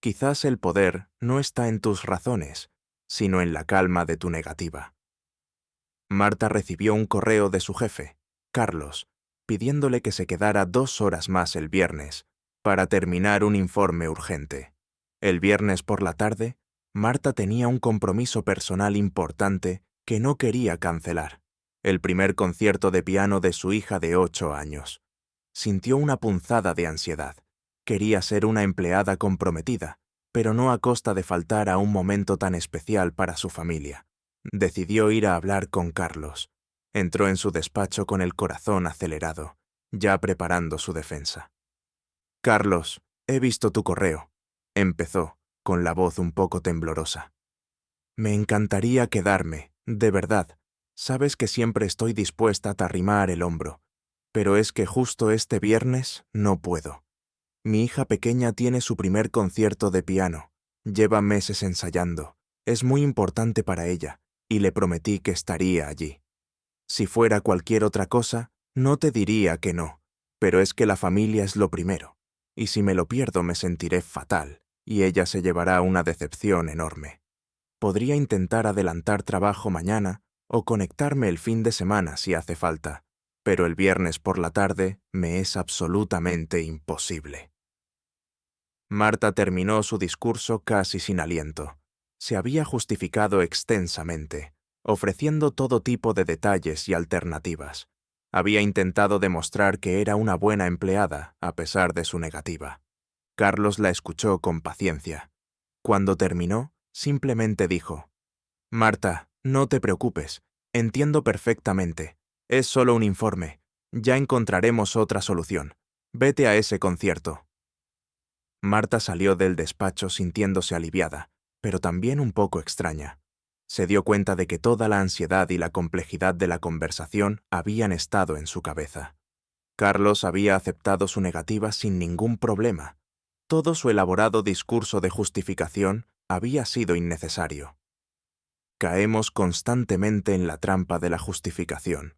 Quizás el poder no está en tus razones, sino en la calma de tu negativa. Marta recibió un correo de su jefe, Carlos, pidiéndole que se quedara 2 horas más el viernes para terminar un informe urgente. El viernes por la tarde, Marta tenía un compromiso personal importante que no quería cancelar: el primer concierto de piano de su hija de 8 años. Sintió una punzada de ansiedad. Quería ser una empleada comprometida, pero no a costa de faltar a un momento tan especial para su familia. Decidió ir a hablar con Carlos. Entró en su despacho con el corazón acelerado, ya preparando su defensa. «Carlos, he visto tu correo», empezó, con la voz un poco temblorosa. «Me encantaría quedarme, de verdad. Sabes que siempre estoy dispuesta a arrimar el hombro, pero es que justo este viernes no puedo. Mi hija pequeña tiene su primer concierto de piano. Lleva meses ensayando. Es muy importante para ella, y le prometí que estaría allí. Si fuera cualquier otra cosa, no te diría que no, pero es que la familia es lo primero, y si me lo pierdo me sentiré fatal, y ella se llevará una decepción enorme. Podría intentar adelantar trabajo mañana o conectarme el fin de semana si hace falta, pero el viernes por la tarde me es absolutamente imposible. Marta terminó su discurso casi sin aliento. Se había justificado extensamente, ofreciendo todo tipo de detalles y alternativas. Había intentado demostrar que era una buena empleada, a pesar de su negativa. Carlos la escuchó con paciencia. Cuando terminó, simplemente dijo: «Marta, no te preocupes. Entiendo perfectamente. Es solo un informe. Ya encontraremos otra solución. Vete a ese concierto». Marta salió del despacho sintiéndose aliviada, pero también un poco extraña. Se dio cuenta de que toda la ansiedad y la complejidad de la conversación habían estado en su cabeza. Carlos había aceptado su negativa sin ningún problema. Todo su elaborado discurso de justificación había sido innecesario. Caemos constantemente en la trampa de la justificación.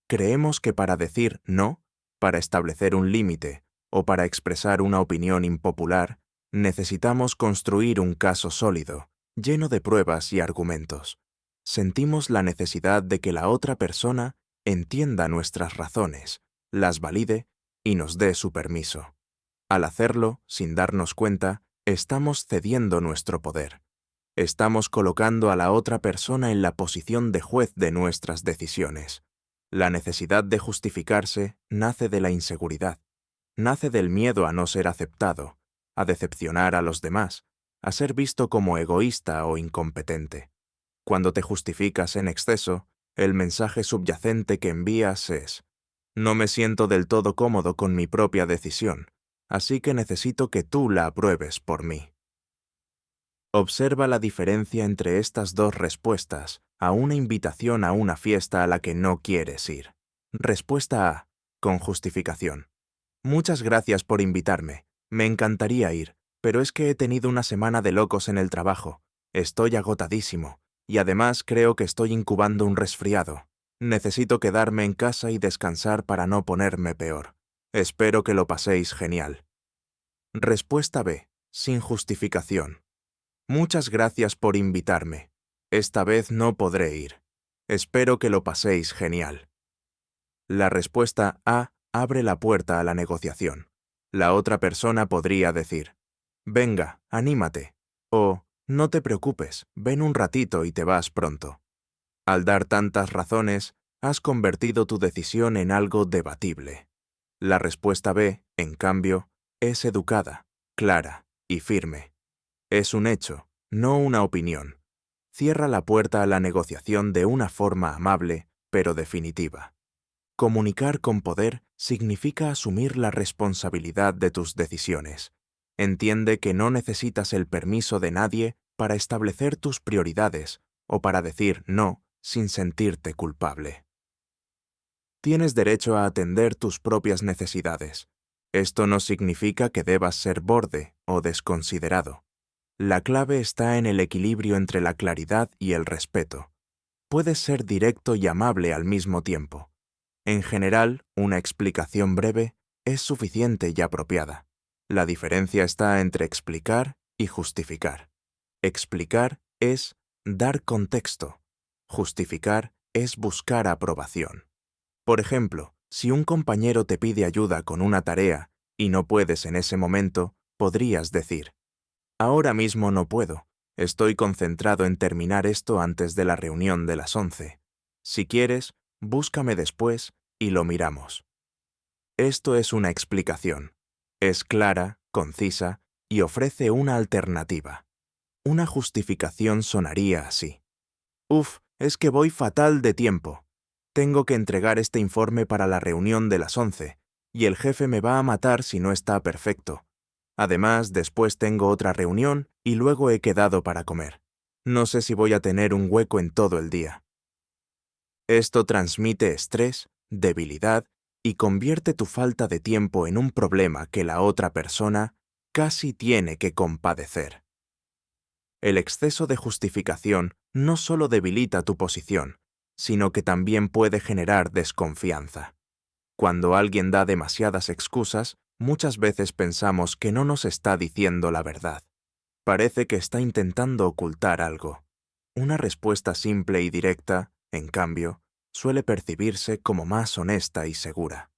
Creemos que para decir no, para establecer un límite o para expresar una opinión impopular, necesitamos construir un caso sólido, lleno de pruebas y argumentos. Sentimos la necesidad de que la otra persona entienda nuestras razones, las valide y nos dé su permiso. Al hacerlo, sin darnos cuenta, estamos cediendo nuestro poder. Estamos colocando a la otra persona en la posición de juez de nuestras decisiones. La necesidad de justificarse nace de la inseguridad, nace del miedo a no ser aceptado, a decepcionar a los demás, a ser visto como egoísta o incompetente. Cuando te justificas en exceso, el mensaje subyacente que envías es: «No me siento del todo cómodo con mi propia decisión, así que necesito que tú la apruebes por mí». Observa la diferencia entre estas dos respuestas a una invitación a una fiesta a la que no quieres ir. Respuesta A, con justificación: «Muchas gracias por invitarme. Me encantaría ir, pero es que he tenido una semana de locos en el trabajo. Estoy agotadísimo, y además creo que estoy incubando un resfriado. Necesito quedarme en casa y descansar para no ponerme peor. Espero que lo paséis genial». Respuesta B, sin justificación: «Muchas gracias por invitarme. Esta vez no podré ir. Espero que lo paséis genial». La respuesta A abre la puerta a la negociación. La otra persona podría decir: «Venga, anímate», o «No te preocupes, ven un ratito y te vas pronto». Al dar tantas razones, has convertido tu decisión en algo debatible. La respuesta B, en cambio, es educada, clara y firme. Es un hecho, no una opinión. Cierra la puerta a la negociación de una forma amable, pero definitiva. Comunicar con poder significa asumir la responsabilidad de tus decisiones. Entiende que no necesitas el permiso de nadie para establecer tus prioridades o para decir no sin sentirte culpable. Tienes derecho a atender tus propias necesidades. Esto no significa que debas ser borde o desconsiderado. La clave está en el equilibrio entre la claridad y el respeto. Puedes ser directo y amable al mismo tiempo. En general, una explicación breve es suficiente y apropiada. La diferencia está entre explicar y justificar. Explicar es dar contexto. Justificar es buscar aprobación. Por ejemplo, si un compañero te pide ayuda con una tarea y no puedes en ese momento, podrías decir: «Ahora mismo no puedo. Estoy concentrado en terminar esto antes de la reunión de las 11. Si quieres, búscame después y lo miramos». Esto es una explicación. Es clara, concisa y ofrece una alternativa. Una justificación sonaría así: «Uf, es que voy fatal de tiempo. Tengo que entregar este informe para la reunión de las 11, y el jefe me va a matar si no está perfecto. Además, después tengo otra reunión y luego he quedado para comer. No sé si voy a tener un hueco en todo el día». Esto transmite estrés, debilidad y convierte tu falta de tiempo en un problema que la otra persona casi tiene que compadecer. El exceso de justificación no solo debilita tu posición, sino que también puede generar desconfianza. Cuando alguien da demasiadas excusas, muchas veces pensamos que no nos está diciendo la verdad. Parece que está intentando ocultar algo. Una respuesta simple y directa, en cambio, suele percibirse como más honesta y segura.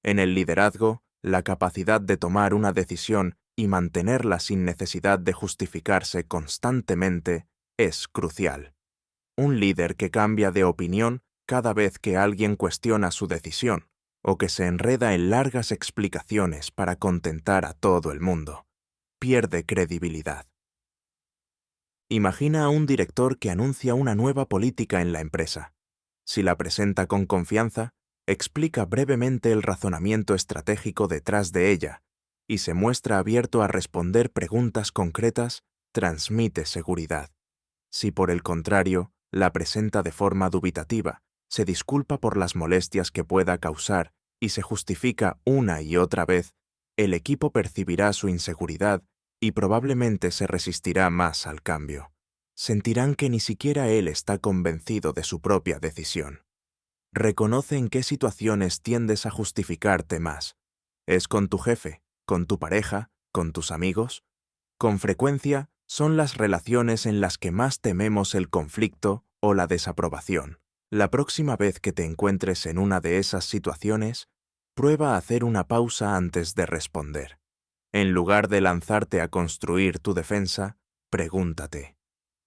En el liderazgo, la capacidad de tomar una decisión y mantenerla sin necesidad de justificarse constantemente es crucial. Un líder que cambia de opinión cada vez que alguien cuestiona su decisión, o que se enreda en largas explicaciones para contentar a todo el mundo, pierde credibilidad. Imagina a un director que anuncia una nueva política en la empresa. Si la presenta con confianza, explica brevemente el razonamiento estratégico detrás de ella y se muestra abierto a responder preguntas concretas, transmite seguridad. Si por el contrario, la presenta de forma dubitativa, se disculpa por las molestias que pueda causar y se justifica una y otra vez, el equipo percibirá su inseguridad y probablemente se resistirá más al cambio. Sentirán que ni siquiera él está convencido de su propia decisión. Reconoce en qué situaciones tiendes a justificarte más. ¿Es con tu jefe, con tu pareja, con tus amigos? Con frecuencia, son las relaciones en las que más tememos el conflicto o la desaprobación. La próxima vez que te encuentres en una de esas situaciones, prueba a hacer una pausa antes de responder. En lugar de lanzarte a construir tu defensa, pregúntate,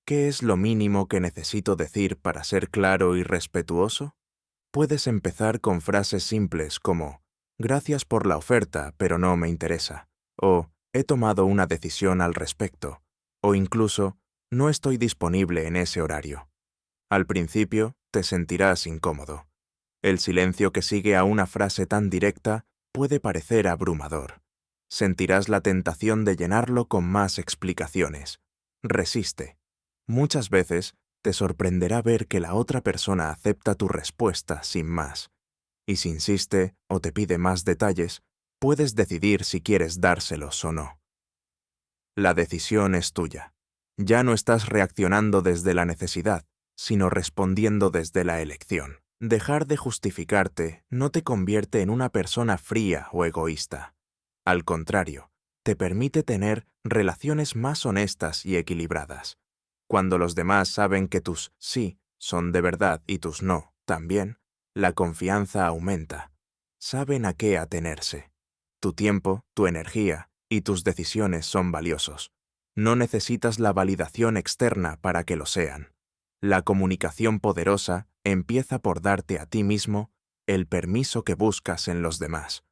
¿qué es lo mínimo que necesito decir para ser claro y respetuoso? Puedes empezar con frases simples como, gracias por la oferta, pero no me interesa, o he tomado una decisión al respecto, o incluso, no estoy disponible en ese horario. Al principio, te sentirás incómodo. El silencio que sigue a una frase tan directa puede parecer abrumador. Sentirás la tentación de llenarlo con más explicaciones. Resiste. Muchas veces, te sorprenderá ver que la otra persona acepta tu respuesta sin más. Y si insiste o te pide más detalles, puedes decidir si quieres dárselos o no. La decisión es tuya. Ya no estás reaccionando desde la necesidad, sino respondiendo desde la elección. Dejar de justificarte no te convierte en una persona fría o egoísta. Al contrario, te permite tener relaciones más honestas y equilibradas. Cuando los demás saben que tus sí son de verdad y tus no también, la confianza aumenta. Saben a qué atenerse. Tu tiempo, tu energía y tus decisiones son valiosos. No necesitas la validación externa para que lo sean. La comunicación poderosa empieza por darte a ti mismo el permiso que buscas en los demás.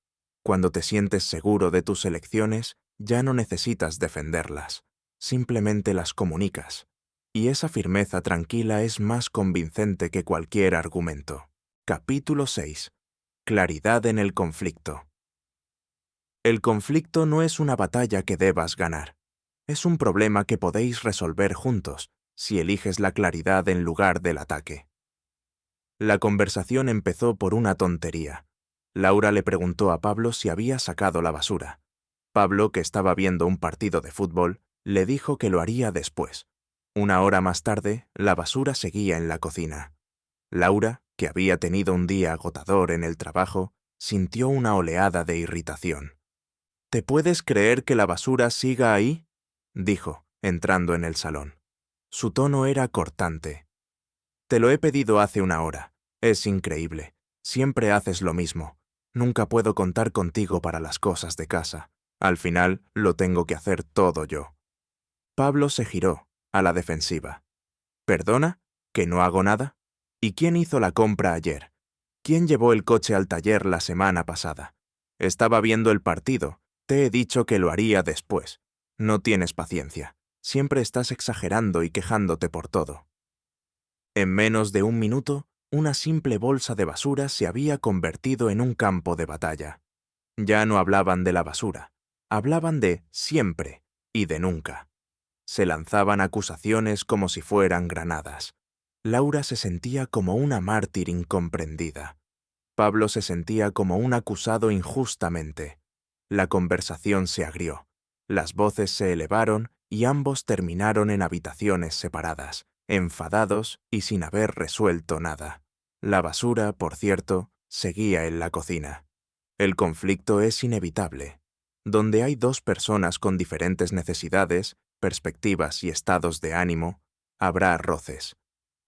Cuando te sientes seguro de tus elecciones, ya no necesitas defenderlas. Simplemente las comunicas. Y esa firmeza tranquila es más convincente que cualquier argumento. Capítulo 6. Claridad en el conflicto. El conflicto no es una batalla que debas ganar. Es un problema que podéis resolver juntos, si eliges la claridad en lugar del ataque. La conversación empezó por una tontería. Laura le preguntó a Pablo si había sacado la basura. Pablo, que estaba viendo un partido de fútbol, le dijo que lo haría después. Una hora más tarde, la basura seguía en la cocina. Laura, que había tenido un día agotador en el trabajo, sintió una oleada de irritación. ¿Te puedes creer que la basura siga ahí?, dijo, entrando en el salón. Su tono era cortante. Te lo he pedido hace una hora. Es increíble. Siempre haces lo mismo. Nunca puedo contar contigo para las cosas de casa. Al final, lo tengo que hacer todo yo. Pablo se giró, a la defensiva. ¿Perdona? ¿Que no hago nada? ¿Y quién hizo la compra ayer? ¿Quién llevó el coche al taller la semana pasada? Estaba viendo el partido. Te he dicho que lo haría después. No tienes paciencia. Siempre estás exagerando y quejándote por todo. En menos de un minuto, una simple bolsa de basura se había convertido en un campo de batalla. Ya no hablaban de la basura. Hablaban de siempre y de nunca. Se lanzaban acusaciones como si fueran granadas. Laura se sentía como una mártir incomprendida. Pablo se sentía como un acusado injustamente. La conversación se agrió, las voces se elevaron y ambos terminaron en habitaciones separadas, enfadados y sin haber resuelto nada. La basura, por cierto, seguía en la cocina. El conflicto es inevitable. Donde hay dos personas con diferentes necesidades, perspectivas y estados de ánimo, habrá roces.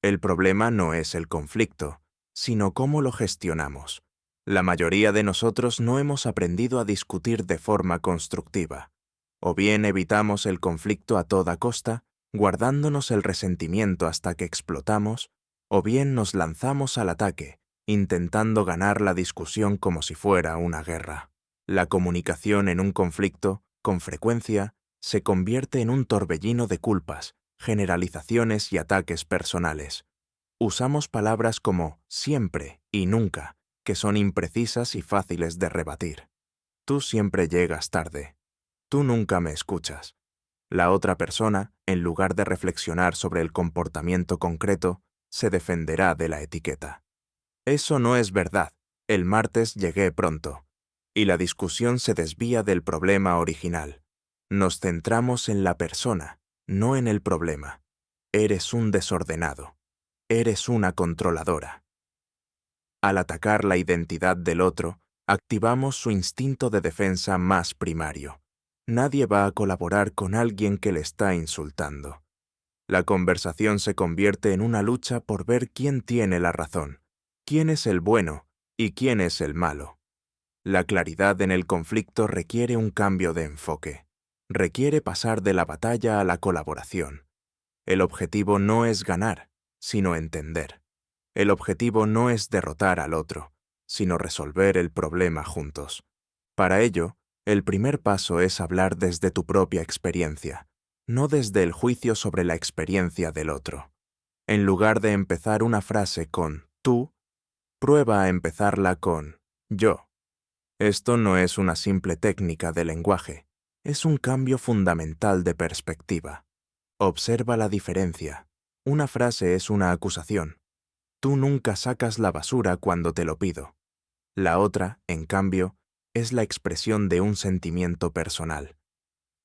El problema no es el conflicto, sino cómo lo gestionamos. La mayoría de nosotros no hemos aprendido a discutir de forma constructiva. O bien evitamos el conflicto a toda costa, guardándonos el resentimiento hasta que explotamos, o bien nos lanzamos al ataque, intentando ganar la discusión como si fuera una guerra. La comunicación en un conflicto, con frecuencia, se convierte en un torbellino de culpas, generalizaciones y ataques personales. Usamos palabras como siempre y nunca, que son imprecisas y fáciles de rebatir. Tú siempre llegas tarde. Tú nunca me escuchas. La otra persona, en lugar de reflexionar sobre el comportamiento concreto, se defenderá de la etiqueta. Eso no es verdad. El martes llegué pronto. Y la discusión se desvía del problema original. Nos centramos en la persona, no en el problema. Eres un desordenado. Eres una controladora. Al atacar la identidad del otro, activamos su instinto de defensa más primario. Nadie va a colaborar con alguien que le está insultando. La conversación se convierte en una lucha por ver quién tiene la razón, quién es el bueno y quién es el malo. La claridad en el conflicto requiere un cambio de enfoque. Requiere pasar de la batalla a la colaboración. El objetivo no es ganar, sino entender. El objetivo no es derrotar al otro, sino resolver el problema juntos. Para ello, el primer paso es hablar desde tu propia experiencia, no desde el juicio sobre la experiencia del otro. En lugar de empezar una frase con tú, prueba a empezarla con yo. Esto no es una simple técnica de lenguaje, es un cambio fundamental de perspectiva. Observa la diferencia. Una frase es una acusación. Tú nunca sacas la basura cuando te lo pido. La otra, en cambio, es la expresión de un sentimiento personal.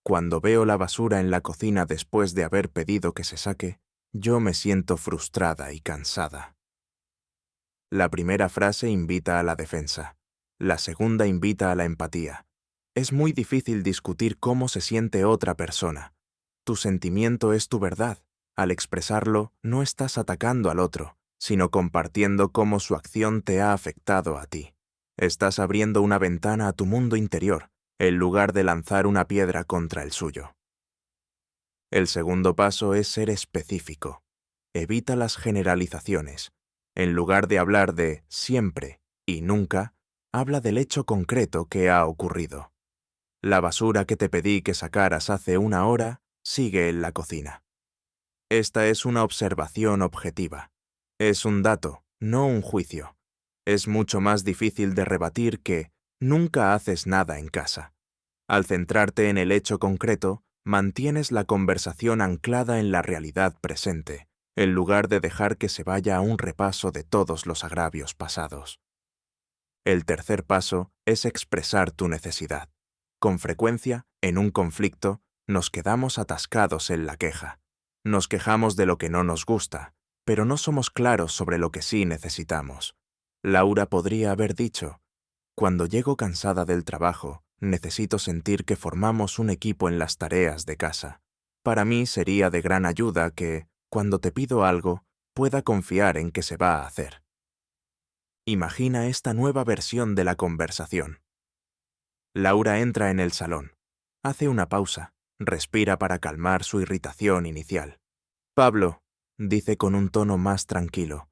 Cuando veo la basura en la cocina después de haber pedido que se saque, yo me siento frustrada y cansada. La primera frase invita a la defensa. La segunda invita a la empatía. Es muy difícil discutir cómo se siente otra persona. Tu sentimiento es tu verdad. Al expresarlo, no estás atacando al otro, sino compartiendo cómo su acción te ha afectado a ti. Estás abriendo una ventana a tu mundo interior, en lugar de lanzar una piedra contra el suyo. El segundo paso es ser específico. Evita las generalizaciones. En lugar de hablar de siempre y nunca, habla del hecho concreto que ha ocurrido. La basura que te pedí que sacaras hace una hora sigue en la cocina. Esta es una observación objetiva. Es un dato, no un juicio. Es mucho más difícil de rebatir que nunca haces nada en casa. Al centrarte en el hecho concreto, mantienes la conversación anclada en la realidad presente, en lugar de dejar que se vaya a un repaso de todos los agravios pasados. El tercer paso es expresar tu necesidad. Con frecuencia, en un conflicto, nos quedamos atascados en la queja. Nos quejamos de lo que no nos gusta, pero no somos claros sobre lo que sí necesitamos. Laura podría haber dicho, cuando llego cansada del trabajo, necesito sentir que formamos un equipo en las tareas de casa. Para mí sería de gran ayuda que, cuando te pido algo, pueda confiar en que se va a hacer. Imagina esta nueva versión de la conversación. Laura entra en el salón. Hace una pausa, respira para calmar su irritación inicial. Pablo, dice con un tono más tranquilo,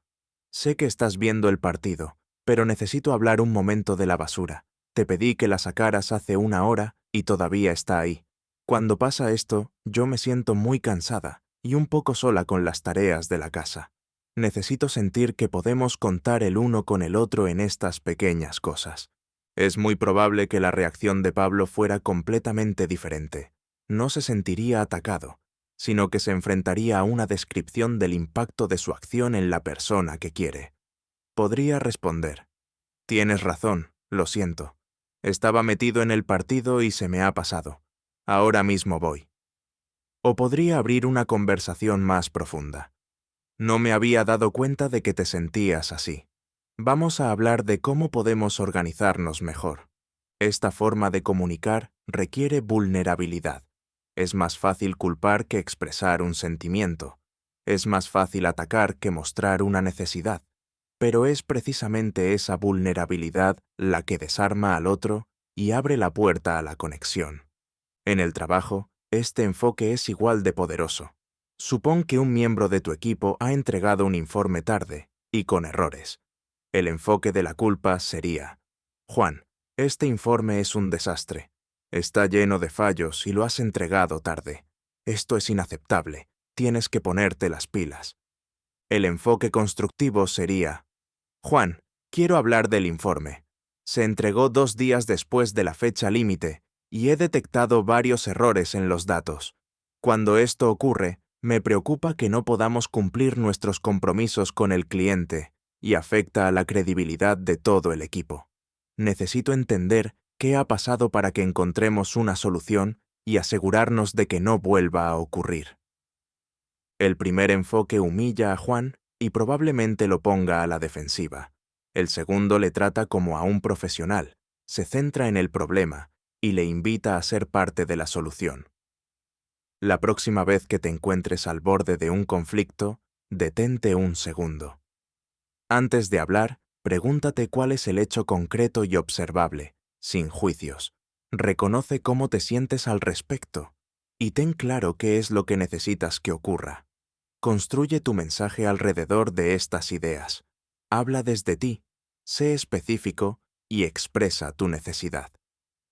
sé que estás viendo el partido, pero necesito hablar un momento de la basura. Te pedí que la sacaras hace una hora y todavía está ahí. Cuando pasa esto, yo me siento muy cansada y un poco sola con las tareas de la casa. Necesito sentir que podemos contar el uno con el otro en estas pequeñas cosas. Es muy probable que la reacción de Pablo fuera completamente diferente. No se sentiría atacado, sino que se enfrentaría a una descripción del impacto de su acción en la persona que quiere. Podría responder, Tienes razón, lo siento. Estaba metido en el partido y se me ha pasado. Ahora mismo voy. O podría abrir una conversación más profunda. No me había dado cuenta de que te sentías así. Vamos a hablar de cómo podemos organizarnos mejor. Esta forma de comunicar requiere vulnerabilidad. Es más fácil culpar que expresar un sentimiento. Es más fácil atacar que mostrar una necesidad. Pero es precisamente esa vulnerabilidad la que desarma al otro y abre la puerta a la conexión. En el trabajo, este enfoque es igual de poderoso. Supón que un miembro de tu equipo ha entregado un informe tarde y con errores. El enfoque de la culpa sería: Juan, este informe es un desastre. Está lleno de fallos y lo has entregado tarde. Esto es inaceptable. Tienes que ponerte las pilas. El enfoque constructivo sería: Juan, quiero hablar del informe. Se entregó 2 días después de la fecha límite y he detectado varios errores en los datos. Cuando esto ocurre, me preocupa que no podamos cumplir nuestros compromisos con el cliente y afecta a la credibilidad de todo el equipo. Necesito entender qué ha pasado para que encontremos una solución y asegurarnos de que no vuelva a ocurrir. El primer enfoque humilla a Juan y probablemente lo ponga a la defensiva. El segundo le trata como a un profesional, se centra en el problema y le invita a ser parte de la solución. La próxima vez que te encuentres al borde de un conflicto, detente un segundo. Antes de hablar, pregúntate cuál es el hecho concreto y observable, sin juicios. Reconoce cómo te sientes al respecto y ten claro qué es lo que necesitas que ocurra. Construye tu mensaje alrededor de estas ideas. Habla desde ti, sé específico y expresa tu necesidad.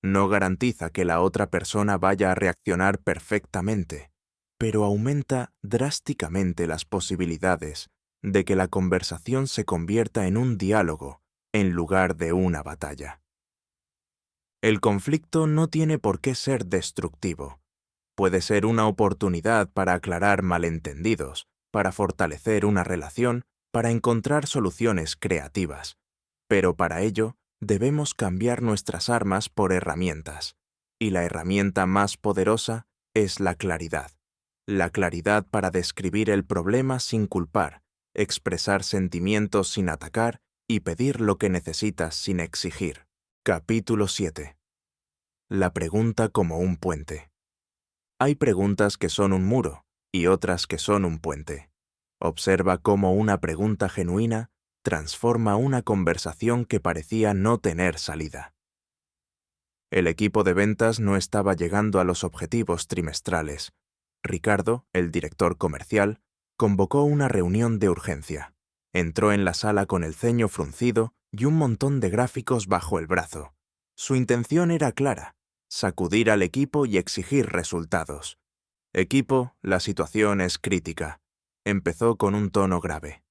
No garantiza que la otra persona vaya a reaccionar perfectamente, pero aumenta drásticamente las posibilidades de que la conversación se convierta en un diálogo en lugar de una batalla. El conflicto no tiene por qué ser destructivo. Puede ser una oportunidad para aclarar malentendidos, para fortalecer una relación, para encontrar soluciones creativas. Pero para ello, debemos cambiar nuestras armas por herramientas. Y la herramienta más poderosa es la claridad. La claridad para describir el problema sin culpar, expresar sentimientos sin atacar y pedir lo que necesitas sin exigir. Capítulo 7. La pregunta como un puente. Hay preguntas que son un muro y otras que son un puente. Observa cómo una pregunta genuina transforma una conversación que parecía no tener salida. El equipo de ventas no estaba llegando a los objetivos trimestrales. Ricardo, el director comercial, convocó una reunión de urgencia. Entró en la sala con el ceño fruncido y un montón de gráficos bajo el brazo. Su intención era clara: sacudir al equipo y exigir resultados. Equipo, la situación es crítica. Empezó con un tono grave.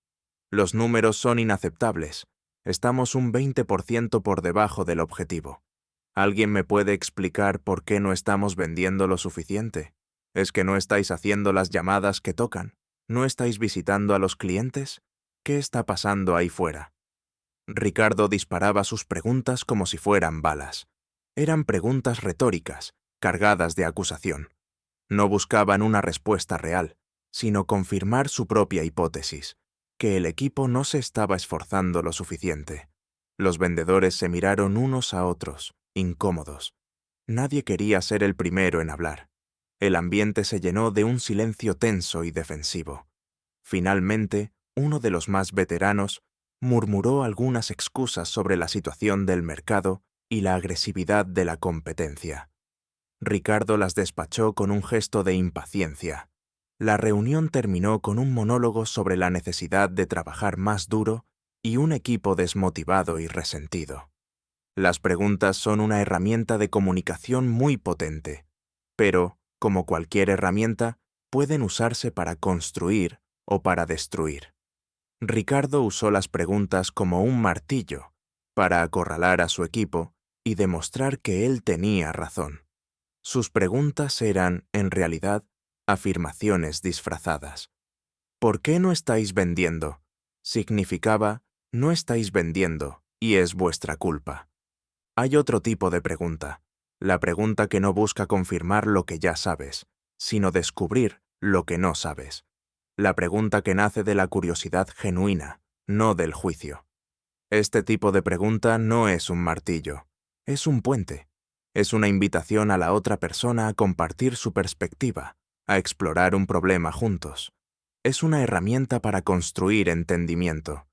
Los números son inaceptables. Estamos un 20% por debajo del objetivo. ¿Alguien me puede explicar por qué no estamos vendiendo lo suficiente? ¿Es que no estáis haciendo las llamadas que tocan? ¿No estáis visitando a los clientes? ¿Qué está pasando ahí fuera? Ricardo disparaba sus preguntas como si fueran balas. Eran preguntas retóricas, cargadas de acusación. No buscaban una respuesta real, sino confirmar su propia hipótesis, que el equipo no se estaba esforzando lo suficiente. Los vendedores se miraron unos a otros, incómodos. Nadie quería ser el primero en hablar. El ambiente se llenó de un silencio tenso y defensivo. Finalmente, uno de los más veteranos murmuró algunas excusas sobre la situación del mercado y la agresividad de la competencia. Ricardo las despachó con un gesto de impaciencia. La reunión terminó con un monólogo sobre la necesidad de trabajar más duro y un equipo desmotivado y resentido. Las preguntas son una herramienta de comunicación muy potente, pero, como cualquier herramienta, pueden usarse para construir o para destruir. Ricardo usó las preguntas como un martillo para acorralar a su equipo y demostrar que él tenía razón. Sus preguntas eran, en realidad, afirmaciones disfrazadas. ¿Por qué no estáis vendiendo? Significaba, no estáis vendiendo, y es vuestra culpa. Hay otro tipo de pregunta, la pregunta que no busca confirmar lo que ya sabes, sino descubrir lo que no sabes. La pregunta que nace de la curiosidad genuina, no del juicio. Este tipo de pregunta no es un martillo, es un puente. Es una invitación a la otra persona a compartir su perspectiva, a explorar un problema juntos. Es una herramienta para construir entendimiento.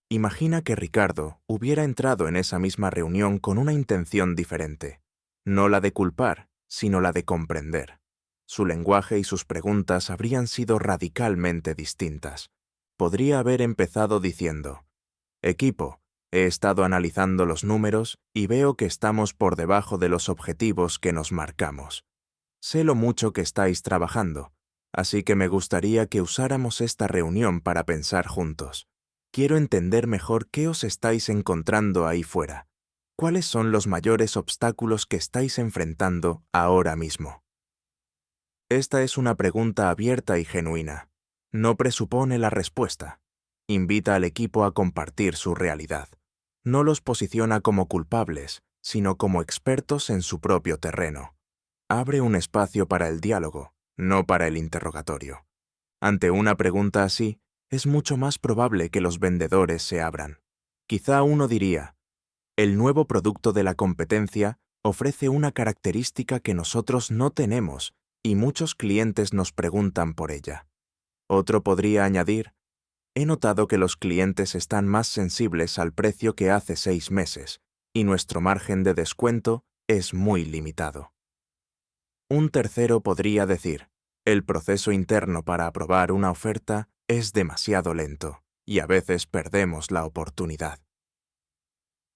Imagina que Ricardo hubiera entrado en esa misma reunión con una intención diferente, no la de culpar, sino la de comprender. Su lenguaje y sus preguntas habrían sido radicalmente distintas. Podría haber empezado diciendo: «Equipo, he estado analizando los números y veo que estamos por debajo de los objetivos que nos marcamos. Sé lo mucho que estáis trabajando, así que me gustaría que usáramos esta reunión para pensar juntos. Quiero entender mejor qué os estáis encontrando ahí fuera. ¿Cuáles son los mayores obstáculos que estáis enfrentando ahora mismo?». Esta es una pregunta abierta y genuina. No presupone la respuesta. Invita al equipo a compartir su realidad. No los posiciona como culpables, sino como expertos en su propio terreno. Abre un espacio para el diálogo, no para el interrogatorio. Ante una pregunta así, es mucho más probable que los vendedores se abran. Quizá uno diría: «El nuevo producto de la competencia ofrece una característica que nosotros no tenemos y muchos clientes nos preguntan por ella». Otro podría añadir: «He notado que los clientes están más sensibles al precio que hace 6 meses y nuestro margen de descuento es muy limitado». Un tercero podría decir: «El proceso interno para aprobar una oferta es demasiado lento y a veces perdemos la oportunidad».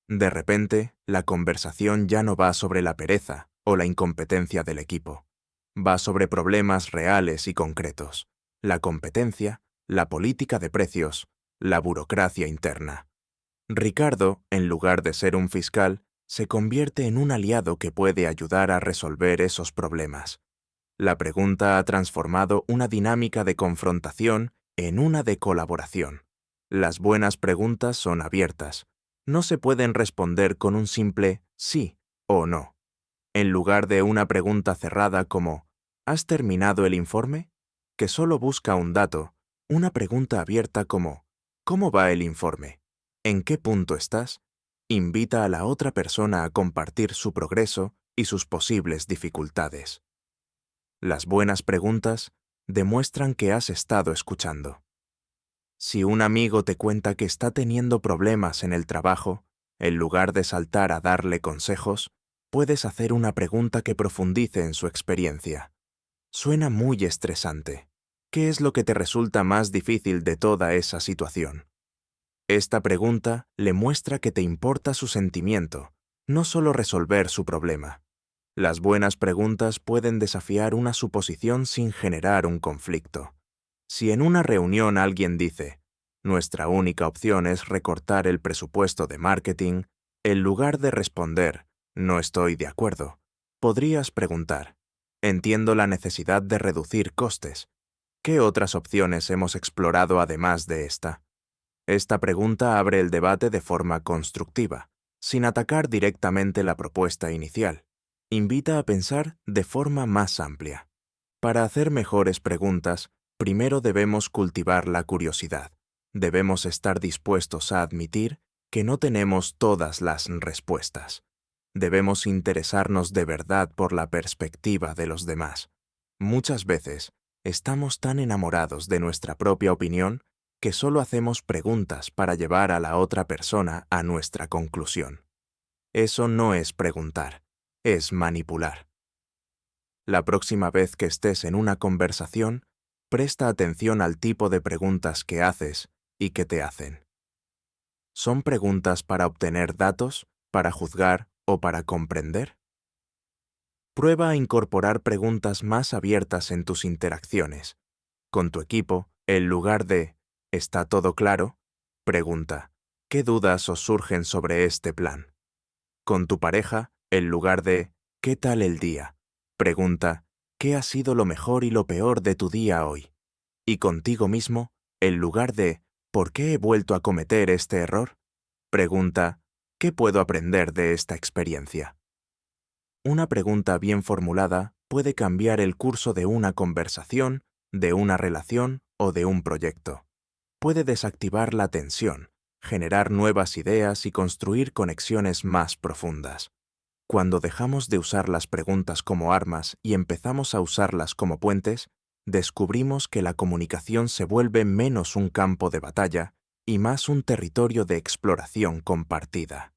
De repente, la conversación ya no va sobre la pereza o la incompetencia del equipo. Va sobre problemas reales y concretos: la competencia, la política de precios, la burocracia interna. Ricardo, en lugar de ser un fiscal, se convierte en un aliado que puede ayudar a resolver esos problemas. La pregunta ha transformado una dinámica de confrontación en una de colaboración. Las buenas preguntas son abiertas. No se pueden responder con un simple sí o no. En lugar de una pregunta cerrada como «¿Has terminado el informe?», que solo busca un dato, una pregunta abierta como «¿Cómo va el informe? ¿En qué punto estás?», invita a la otra persona a compartir su progreso y sus posibles dificultades. Las buenas preguntas demuestran que has estado escuchando. Si un amigo te cuenta que está teniendo problemas en el trabajo, en lugar de saltar a darle consejos, puedes hacer una pregunta que profundice en su experiencia. Suena muy estresante. ¿Qué es lo que te resulta más difícil de toda esa situación? Esta pregunta le muestra que te importa su sentimiento, no solo resolver su problema. Las buenas preguntas pueden desafiar una suposición sin generar un conflicto. Si en una reunión alguien dice: «Nuestra única opción es recortar el presupuesto de marketing», en lugar de responder: «No estoy de acuerdo», podrías preguntar: «Entiendo la necesidad de reducir costes. ¿Qué otras opciones hemos explorado además de esta?». Esta pregunta abre el debate de forma constructiva, sin atacar directamente la propuesta inicial. Invita a pensar de forma más amplia. Para hacer mejores preguntas, primero debemos cultivar la curiosidad. Debemos estar dispuestos a admitir que no tenemos todas las respuestas. Debemos interesarnos de verdad por la perspectiva de los demás. Muchas veces, estamos tan enamorados de nuestra propia opinión que solo hacemos preguntas para llevar a la otra persona a nuestra conclusión. Eso no es preguntar, es manipular. La próxima vez que estés en una conversación, presta atención al tipo de preguntas que haces y que te hacen. ¿Son preguntas para obtener datos, para juzgar o para comprender? Prueba a incorporar preguntas más abiertas en tus interacciones. Con tu equipo, en lugar de «¿Está todo claro?», pregunta: «¿Qué dudas os surgen sobre este plan?». Con tu pareja, en lugar de «¿Qué tal el día?», pregunta: «¿Qué ha sido lo mejor y lo peor de tu día hoy?». Y contigo mismo, en lugar de «¿Por qué he vuelto a cometer este error?», pregunta: ¿Qué puedo aprender de esta experiencia? Una pregunta bien formulada puede cambiar el curso de una conversación, de una relación o de un proyecto. Puede desactivar la tensión, generar nuevas ideas y construir conexiones más profundas. Cuando dejamos de usar las preguntas como armas y empezamos a usarlas como puentes, descubrimos que la comunicación se vuelve menos un campo de batalla y más un territorio de exploración compartida.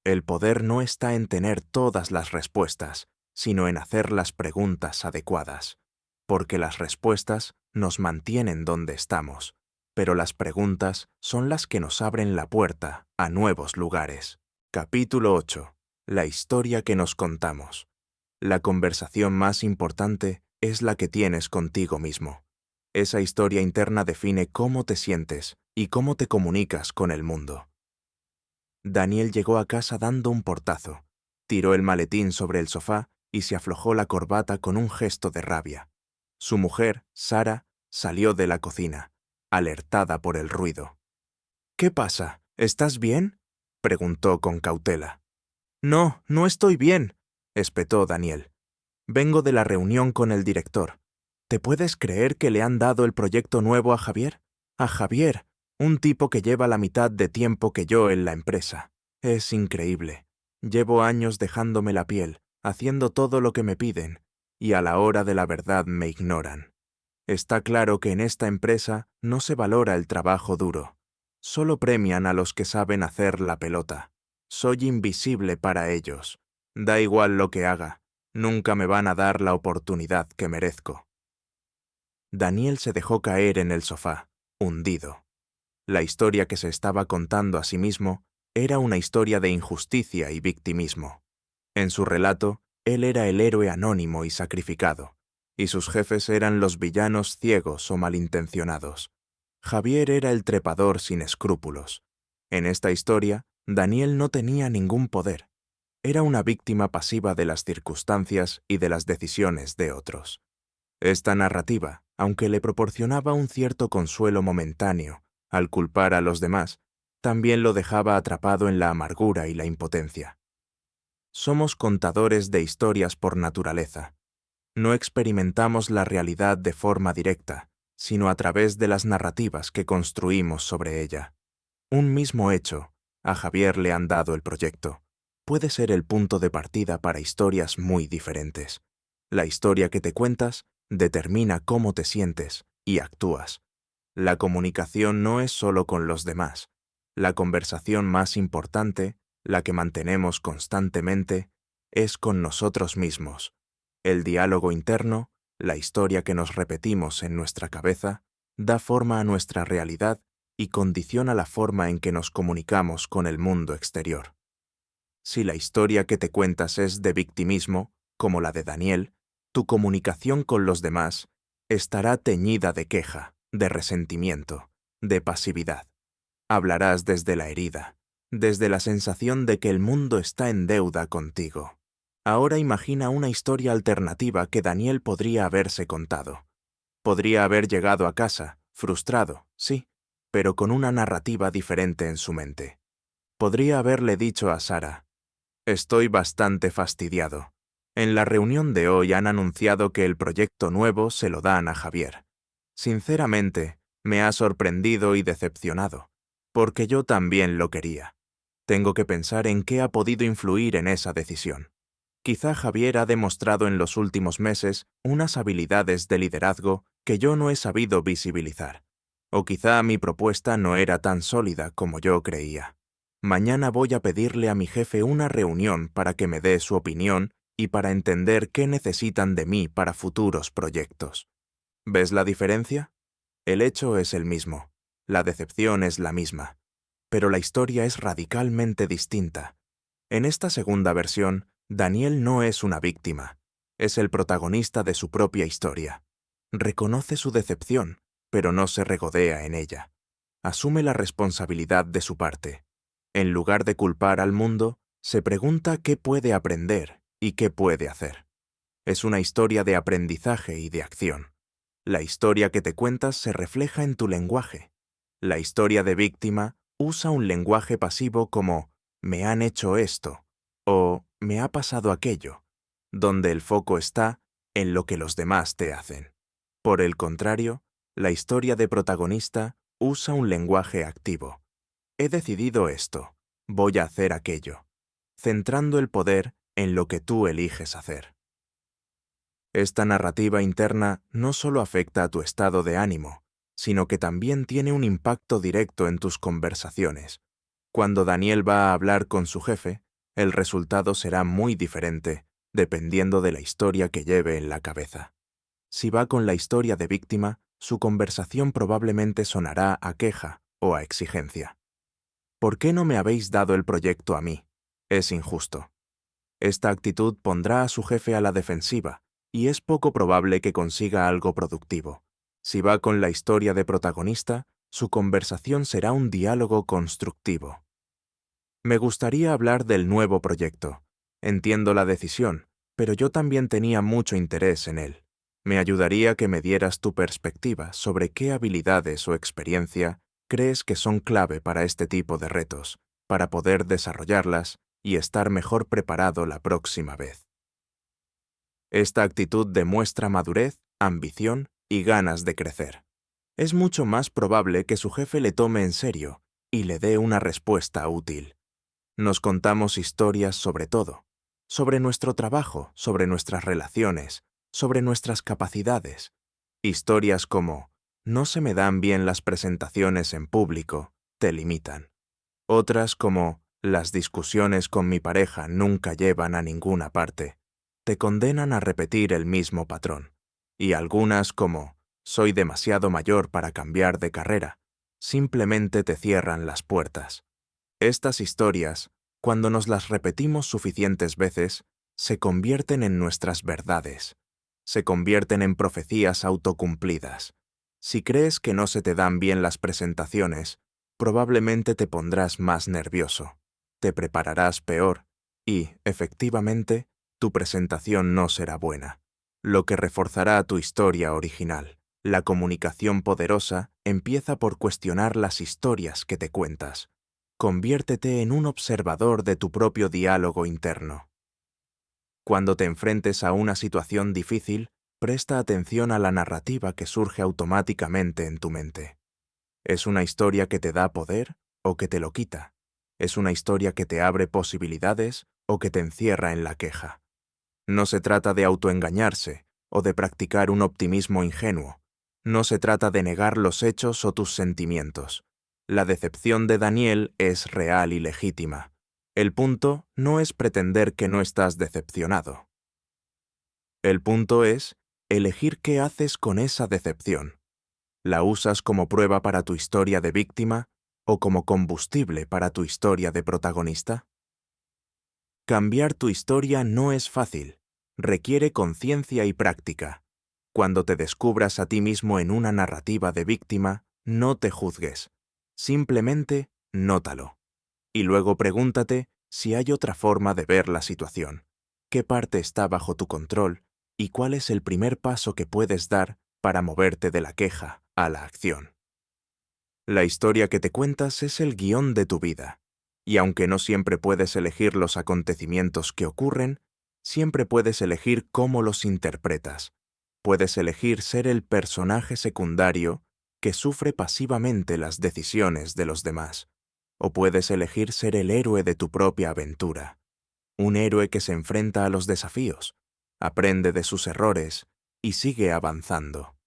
El poder no está en tener todas las respuestas, sino en hacer las preguntas adecuadas, porque las respuestas nos mantienen donde estamos, pero las preguntas son las que nos abren la puerta a nuevos lugares. Capítulo 8. La historia que nos contamos. La conversación más importante es la que tienes contigo mismo. Esa historia interna define cómo te sientes y cómo te comunicas con el mundo. Daniel llegó a casa dando un portazo, tiró el maletín sobre el sofá y se aflojó la corbata con un gesto de rabia. Su mujer, Sara, salió de la cocina, alertada por el ruido. «¿Qué pasa? ¿Estás bien?», preguntó con cautela. «No, no estoy bien», espetó Daniel. «Vengo de la reunión con el director. ¿Te puedes creer que le han dado el proyecto nuevo a Javier? A Javier, un tipo que lleva la mitad de tiempo que yo en la empresa. Es increíble. Llevo años dejándome la piel, haciendo todo lo que me piden, y a la hora de la verdad me ignoran. Está claro que en esta empresa no se valora el trabajo duro. Solo premian a los que saben hacer la pelota. Soy invisible para ellos. Da igual lo que haga, nunca me van a dar la oportunidad que merezco». Daniel se dejó caer en el sofá, hundido. La historia que se estaba contando a sí mismo era una historia de injusticia y victimismo. En su relato, él era el héroe anónimo y sacrificado, y sus jefes eran los villanos ciegos o malintencionados. Javier era el trepador sin escrúpulos. En esta historia, Daniel no tenía ningún poder. Era una víctima pasiva de las circunstancias y de las decisiones de otros. Esta narrativa, aunque le proporcionaba un cierto consuelo momentáneo al culpar a los demás, también lo dejaba atrapado en la amargura y la impotencia. Somos contadores de historias por naturaleza. No experimentamos la realidad de forma directa, sino a través de las narrativas que construimos sobre ella. Un mismo hecho, a Javier le han dado el proyecto, puede ser el punto de partida para historias muy diferentes. La historia que te cuentas determina cómo te sientes y actúas. La comunicación no es solo con los demás. La conversación más importante, la que mantenemos constantemente, es con nosotros mismos. El diálogo interno, la historia que nos repetimos en nuestra cabeza, da forma a nuestra realidad y condiciona la forma en que nos comunicamos con el mundo exterior. Si la historia que te cuentas es de victimismo, como la de Daniel, tu comunicación con los demás estará teñida de queja, de resentimiento, de pasividad. Hablarás desde la herida, desde la sensación de que el mundo está en deuda contigo. Ahora imagina una historia alternativa que Daniel podría haberse contado. Podría haber llegado a casa, frustrado, sí, pero con una narrativa diferente en su mente. Podría haberle dicho a Sara: «Estoy bastante fastidiado. En la reunión de hoy han anunciado que el proyecto nuevo se lo dan a Javier. Sinceramente, me ha sorprendido y decepcionado, porque yo también lo quería. Tengo que pensar en qué ha podido influir en esa decisión. Quizá Javier ha demostrado en los últimos meses unas habilidades de liderazgo que yo no he sabido visibilizar. O quizá mi propuesta no era tan sólida como yo creía. Mañana voy a pedirle a mi jefe una reunión para que me dé su opinión y para entender qué necesitan de mí para futuros proyectos». ¿Ves la diferencia? El hecho es el mismo, la decepción es la misma, pero la historia es radicalmente distinta. En esta segunda versión, Daniel no es una víctima, es el protagonista de su propia historia. Reconoce su decepción, pero no se regodea en ella. Asume la responsabilidad de su parte. En lugar de culpar al mundo, se pregunta qué puede aprender y qué puede hacer. Es una historia de aprendizaje y de acción. La historia que te cuentas se refleja en tu lenguaje. La historia de víctima usa un lenguaje pasivo como me han hecho esto o me ha pasado aquello, donde el foco está en lo que los demás te hacen. Por el contrario, la historia de protagonista usa un lenguaje activo. He decidido esto, voy a hacer aquello, centrando el poder en lo que tú eliges hacer. Esta narrativa interna no solo afecta a tu estado de ánimo, sino que también tiene un impacto directo en tus conversaciones. Cuando Daniel va a hablar con su jefe, el resultado será muy diferente, dependiendo de la historia que lleve en la cabeza. Si va con la historia de víctima, su conversación probablemente sonará a queja o a exigencia. ¿Por qué no me habéis dado el proyecto a mí? Es injusto. Esta actitud pondrá a su jefe a la defensiva, y es poco probable que consiga algo productivo. Si va con la historia de protagonista, su conversación será un diálogo constructivo. Me gustaría hablar del nuevo proyecto. Entiendo la decisión, pero yo también tenía mucho interés en él. Me ayudaría que me dieras tu perspectiva sobre qué habilidades o experiencia crees que son clave para este tipo de retos, para poder desarrollarlas y estar mejor preparado la próxima vez. Esta actitud demuestra madurez, ambición y ganas de crecer. Es mucho más probable que su jefe le tome en serio y le dé una respuesta útil. Nos contamos historias sobre todo, sobre nuestro trabajo, sobre nuestras relaciones, sobre nuestras capacidades. Historias como, no se me dan bien las presentaciones en público, te limitan. Otras como, las discusiones con mi pareja nunca llevan a ninguna parte, te condenan a repetir el mismo patrón. Y algunas como, soy demasiado mayor para cambiar de carrera, simplemente te cierran las puertas. Estas historias, cuando nos las repetimos suficientes veces, se convierten en nuestras verdades. Se convierten en profecías autocumplidas. Si crees que no se te dan bien las presentaciones, probablemente te pondrás más nervioso, te prepararás peor y, efectivamente, tu presentación no será buena, lo que reforzará tu historia original. La comunicación poderosa empieza por cuestionar las historias que te cuentas. Conviértete en un observador de tu propio diálogo interno. Cuando te enfrentes a una situación difícil, presta atención a la narrativa que surge automáticamente en tu mente. ¿Es una historia que te da poder o que te lo quita? ¿Es una historia que te abre posibilidades o que te encierra en la queja? No se trata de autoengañarse o de practicar un optimismo ingenuo. No se trata de negar los hechos o tus sentimientos. La decepción de Daniel es real y legítima. El punto no es pretender que no estás decepcionado. El punto es elegir qué haces con esa decepción. ¿La usas como prueba para tu historia de víctima o como combustible para tu historia de protagonista? Cambiar tu historia no es fácil, requiere conciencia y práctica. Cuando te descubras a ti mismo en una narrativa de víctima, no te juzgues, simplemente nótalo. Y luego pregúntate si hay otra forma de ver la situación, qué parte está bajo tu control y cuál es el primer paso que puedes dar para moverte de la queja a la acción. La historia que te cuentas es el guión de tu vida. Y aunque no siempre puedes elegir los acontecimientos que ocurren, siempre puedes elegir cómo los interpretas. Puedes elegir ser el personaje secundario que sufre pasivamente las decisiones de los demás. O puedes elegir ser el héroe de tu propia aventura. Un héroe que se enfrenta a los desafíos, aprende de sus errores y sigue avanzando.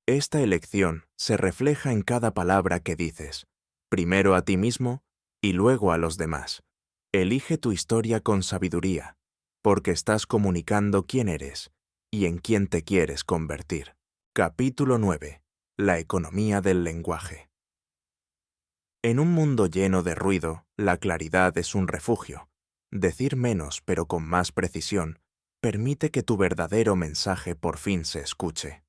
Esta elección se refleja en cada palabra que dices, primero a ti mismo y luego a los demás. Elige tu historia con sabiduría, porque estás comunicando quién eres y en quién te quieres convertir. Capítulo 9. La economía del lenguaje. En un mundo lleno de ruido, la claridad es un refugio. Decir menos pero con más precisión permite que tu verdadero mensaje por fin se escuche.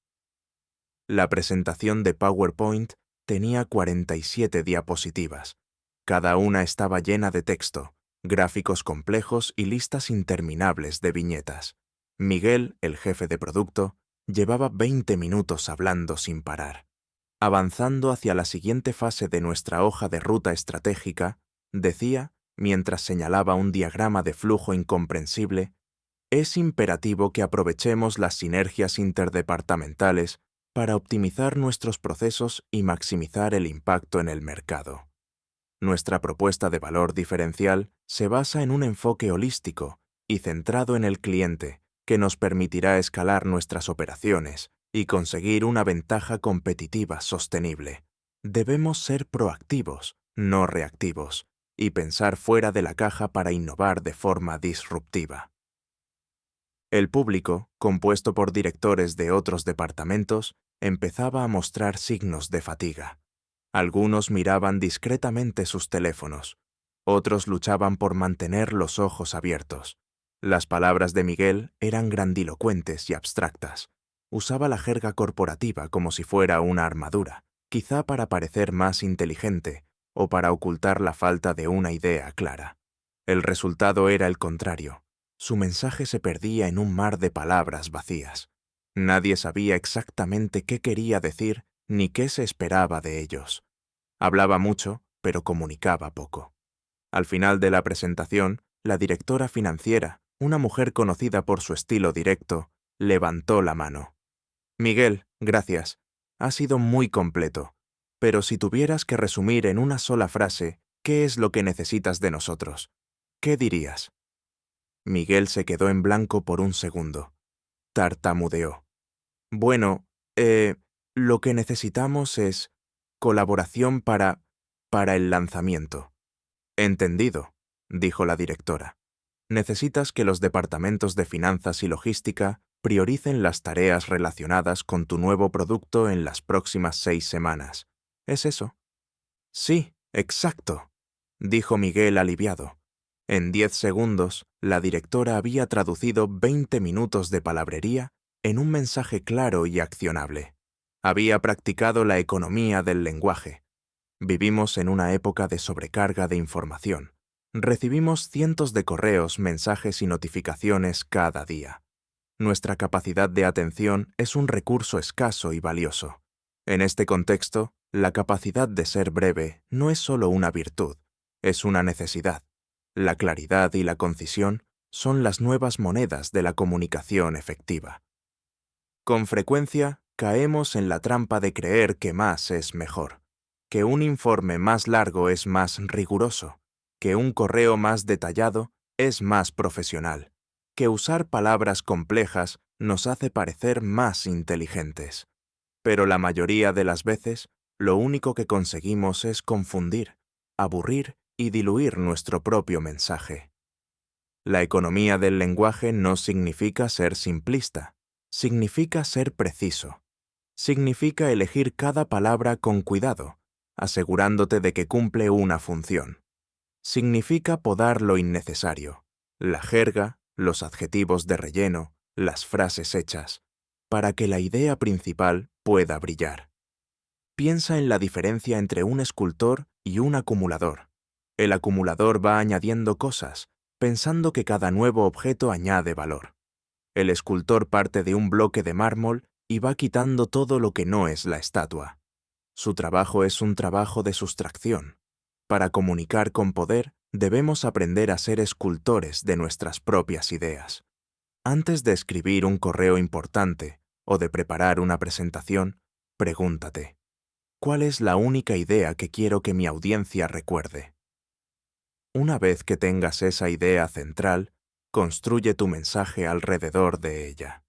La presentación de PowerPoint tenía 47 diapositivas. Cada una estaba llena de texto, gráficos complejos y listas interminables de viñetas. Miguel, el jefe de producto, llevaba 20 minutos hablando sin parar. Avanzando hacia la siguiente fase de nuestra hoja de ruta estratégica, decía mientras señalaba un diagrama de flujo incomprensible, es imperativo que aprovechemos las sinergias interdepartamentales para optimizar nuestros procesos y maximizar el impacto en el mercado. Nuestra propuesta de valor diferencial se basa en un enfoque holístico y centrado en el cliente, que nos permitirá escalar nuestras operaciones y conseguir una ventaja competitiva sostenible. Debemos ser proactivos, no reactivos, y pensar fuera de la caja para innovar de forma disruptiva. El público, compuesto por directores de otros departamentos, empezaba a mostrar signos de fatiga. Algunos miraban discretamente sus teléfonos, otros luchaban por mantener los ojos abiertos. Las palabras de Miguel eran grandilocuentes y abstractas. Usaba la jerga corporativa como si fuera una armadura, quizá para parecer más inteligente o para ocultar la falta de una idea clara. El resultado era el contrario. Su mensaje se perdía en un mar de palabras vacías. Nadie sabía exactamente qué quería decir ni qué se esperaba de ellos. Hablaba mucho, pero comunicaba poco. Al final de la presentación, la directora financiera, una mujer conocida por su estilo directo, levantó la mano. Miguel, gracias. Ha sido muy completo. Pero si tuvieras que resumir en una sola frase, ¿qué es lo que necesitas de nosotros? ¿Qué dirías? Miguel se quedó en blanco por un segundo. Tartamudeó. Bueno, lo que necesitamos es colaboración para el lanzamiento. Entendido, dijo la directora. Necesitas que los departamentos de finanzas y logística prioricen las tareas relacionadas con tu nuevo producto en las próximas 6 semanas. ¿Es eso? Sí, exacto, dijo Miguel aliviado. En 10 segundos, la directora había traducido 20 minutos de palabrería en un mensaje claro y accionable. Había practicado la economía del lenguaje. Vivimos en una época de sobrecarga de información. Recibimos cientos de correos, mensajes y notificaciones cada día. Nuestra capacidad de atención es un recurso escaso y valioso. En este contexto, la capacidad de ser breve no es solo una virtud, es una necesidad. La claridad y la concisión son las nuevas monedas de la comunicación efectiva. Con frecuencia, caemos en la trampa de creer que más es mejor, que un informe más largo es más riguroso, que un correo más detallado es más profesional, que usar palabras complejas nos hace parecer más inteligentes. Pero la mayoría de las veces, lo único que conseguimos es confundir, aburrir y diluir nuestro propio mensaje. La economía del lenguaje no significa ser simplista, significa ser preciso. Significa elegir cada palabra con cuidado, asegurándote de que cumple una función. Significa podar lo innecesario, la jerga, los adjetivos de relleno, las frases hechas, para que la idea principal pueda brillar. Piensa en la diferencia entre un escultor y un acumulador. El acumulador va añadiendo cosas, pensando que cada nuevo objeto añade valor. El escultor parte de un bloque de mármol y va quitando todo lo que no es la estatua. Su trabajo es un trabajo de sustracción. Para comunicar con poder, debemos aprender a ser escultores de nuestras propias ideas. Antes de escribir un correo importante o de preparar una presentación, pregúntate, ¿cuál es la única idea que quiero que mi audiencia recuerde? Una vez que tengas esa idea central, construye tu mensaje alrededor de ella.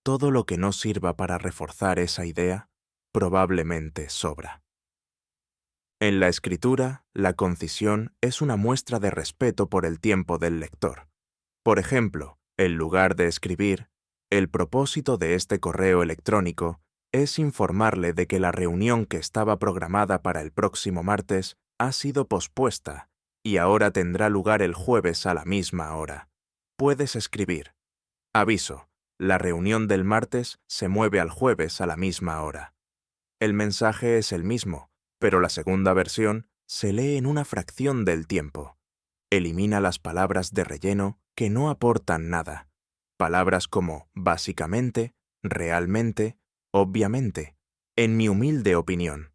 Todo lo que no sirva para reforzar esa idea, probablemente sobra. En la escritura, la concisión es una muestra de respeto por el tiempo del lector. Por ejemplo, en lugar de escribir, el propósito de este correo electrónico es informarle de que la reunión que estaba programada para el próximo martes ha sido pospuesta y ahora tendrá lugar el jueves a la misma hora. Puedes escribir: aviso, la reunión del martes se mueve al jueves a la misma hora. El mensaje es el mismo, pero la segunda versión se lee en una fracción del tiempo. Elimina las palabras de relleno que no aportan nada. Palabras como básicamente, realmente, obviamente, en mi humilde opinión.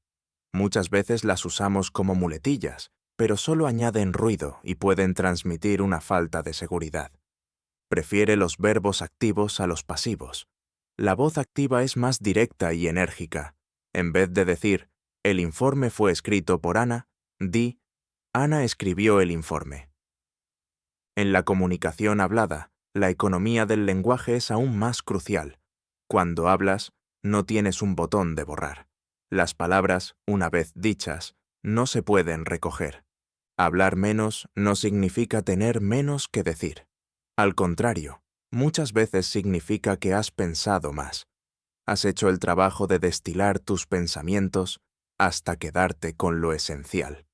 Muchas veces las usamos como muletillas, pero solo añaden ruido y pueden transmitir una falta de seguridad. Prefiere los verbos activos a los pasivos. La voz activa es más directa y enérgica. En vez de decir, el informe fue escrito por Ana, di, Ana escribió el informe. En la comunicación hablada, la economía del lenguaje es aún más crucial. Cuando hablas, no tienes un botón de borrar. Las palabras, una vez dichas, no se pueden recoger. Hablar menos no significa tener menos que decir. Al contrario, muchas veces significa que has pensado más. Has hecho el trabajo de destilar tus pensamientos hasta quedarte con lo esencial.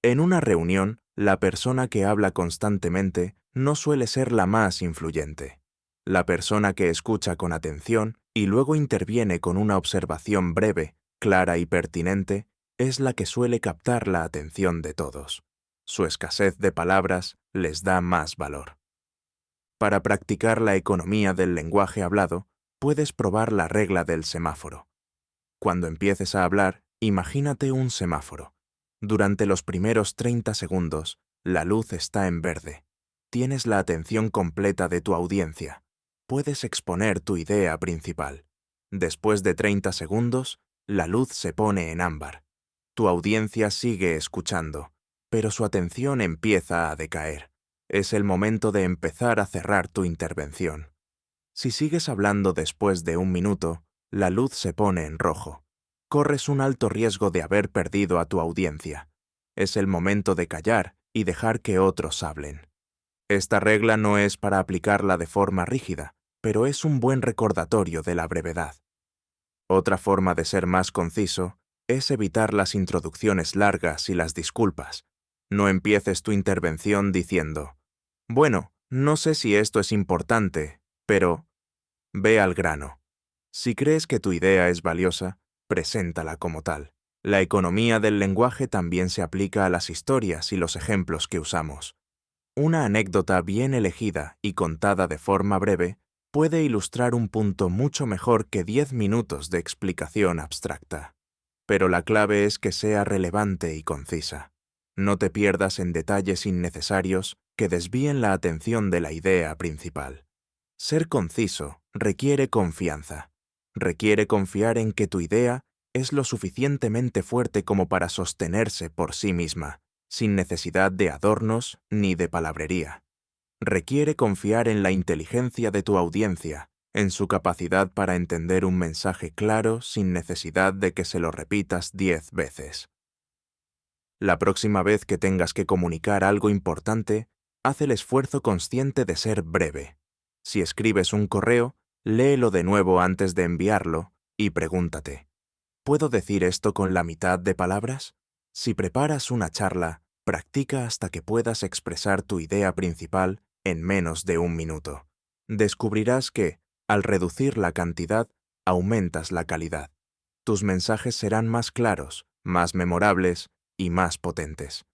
En una reunión, la persona que habla constantemente no suele ser la más influyente. La persona que escucha con atención y luego interviene con una observación breve, clara y pertinente, es la que suele captar la atención de todos. Su escasez de palabras les da más valor. Para practicar la economía del lenguaje hablado, puedes probar la regla del semáforo. Cuando empieces a hablar, imagínate un semáforo. Durante los primeros 30 segundos, la luz está en verde. Tienes la atención completa de tu audiencia. Puedes exponer tu idea principal. Después de 30 segundos, la luz se pone en ámbar. Tu audiencia sigue escuchando, pero su atención empieza a decaer. Es el momento de empezar a cerrar tu intervención. Si sigues hablando después de 1 minuto, la luz se pone en rojo. Corres un alto riesgo de haber perdido a tu audiencia. Es el momento de callar y dejar que otros hablen. Esta regla no es para aplicarla de forma rígida, pero es un buen recordatorio de la brevedad. Otra forma de ser más conciso es evitar las introducciones largas y las disculpas. No empieces tu intervención diciendo, bueno, no sé si esto es importante, pero... Ve al grano. Si crees que tu idea es valiosa, preséntala como tal. La economía del lenguaje también se aplica a las historias y los ejemplos que usamos. Una anécdota bien elegida y contada de forma breve puede ilustrar un punto mucho mejor que 10 minutos de explicación abstracta. Pero la clave es que sea relevante y concisa. No te pierdas en detalles innecesarios que desvíen la atención de la idea principal. Ser conciso requiere confianza. Requiere confiar en que tu idea es lo suficientemente fuerte como para sostenerse por sí misma, sin necesidad de adornos ni de palabrería. Requiere confiar en la inteligencia de tu audiencia, en su capacidad para entender un mensaje claro sin necesidad de que se lo repitas 10 veces. La próxima vez que tengas que comunicar algo importante, haz el esfuerzo consciente de ser breve. Si escribes un correo, léelo de nuevo antes de enviarlo y pregúntate, ¿puedo decir esto con la mitad de palabras? Si preparas una charla, practica hasta que puedas expresar tu idea principal en menos de 1 minuto. Descubrirás que, al reducir la cantidad, aumentas la calidad. Tus mensajes serán más claros, más memorables y más potentes.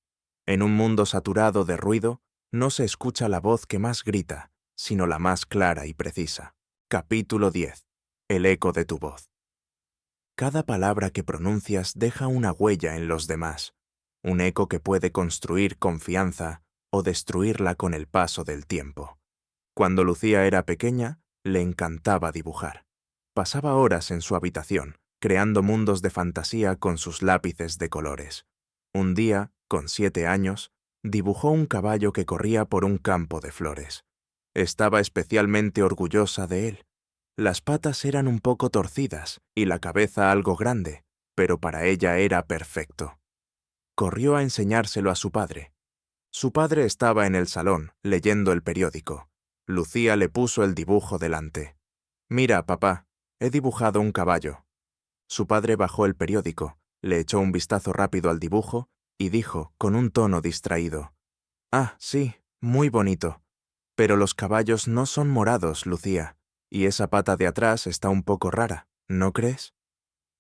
En un mundo saturado de ruido, no se escucha la voz que más grita, sino la más clara y precisa. Capítulo 10. El eco de tu voz. Cada palabra que pronuncias deja una huella en los demás, un eco que puede construir confianza o destruirla con el paso del tiempo. Cuando Lucía era pequeña, le encantaba dibujar. Pasaba horas en su habitación, creando mundos de fantasía con sus lápices de colores. Un día, con 7 años, dibujó un caballo que corría por un campo de flores. Estaba especialmente orgullosa de él. Las patas eran un poco torcidas y la cabeza algo grande, pero para ella era perfecto. Corrió a enseñárselo a su padre. Su padre estaba en el salón, leyendo el periódico. Lucía le puso el dibujo delante. «Mira, papá, he dibujado un caballo». Su padre bajó el periódico, le echó un vistazo rápido al dibujo y dijo, con un tono distraído, «Ah, sí, muy bonito. Pero los caballos no son morados, Lucía, y esa pata de atrás está un poco rara, ¿no crees?»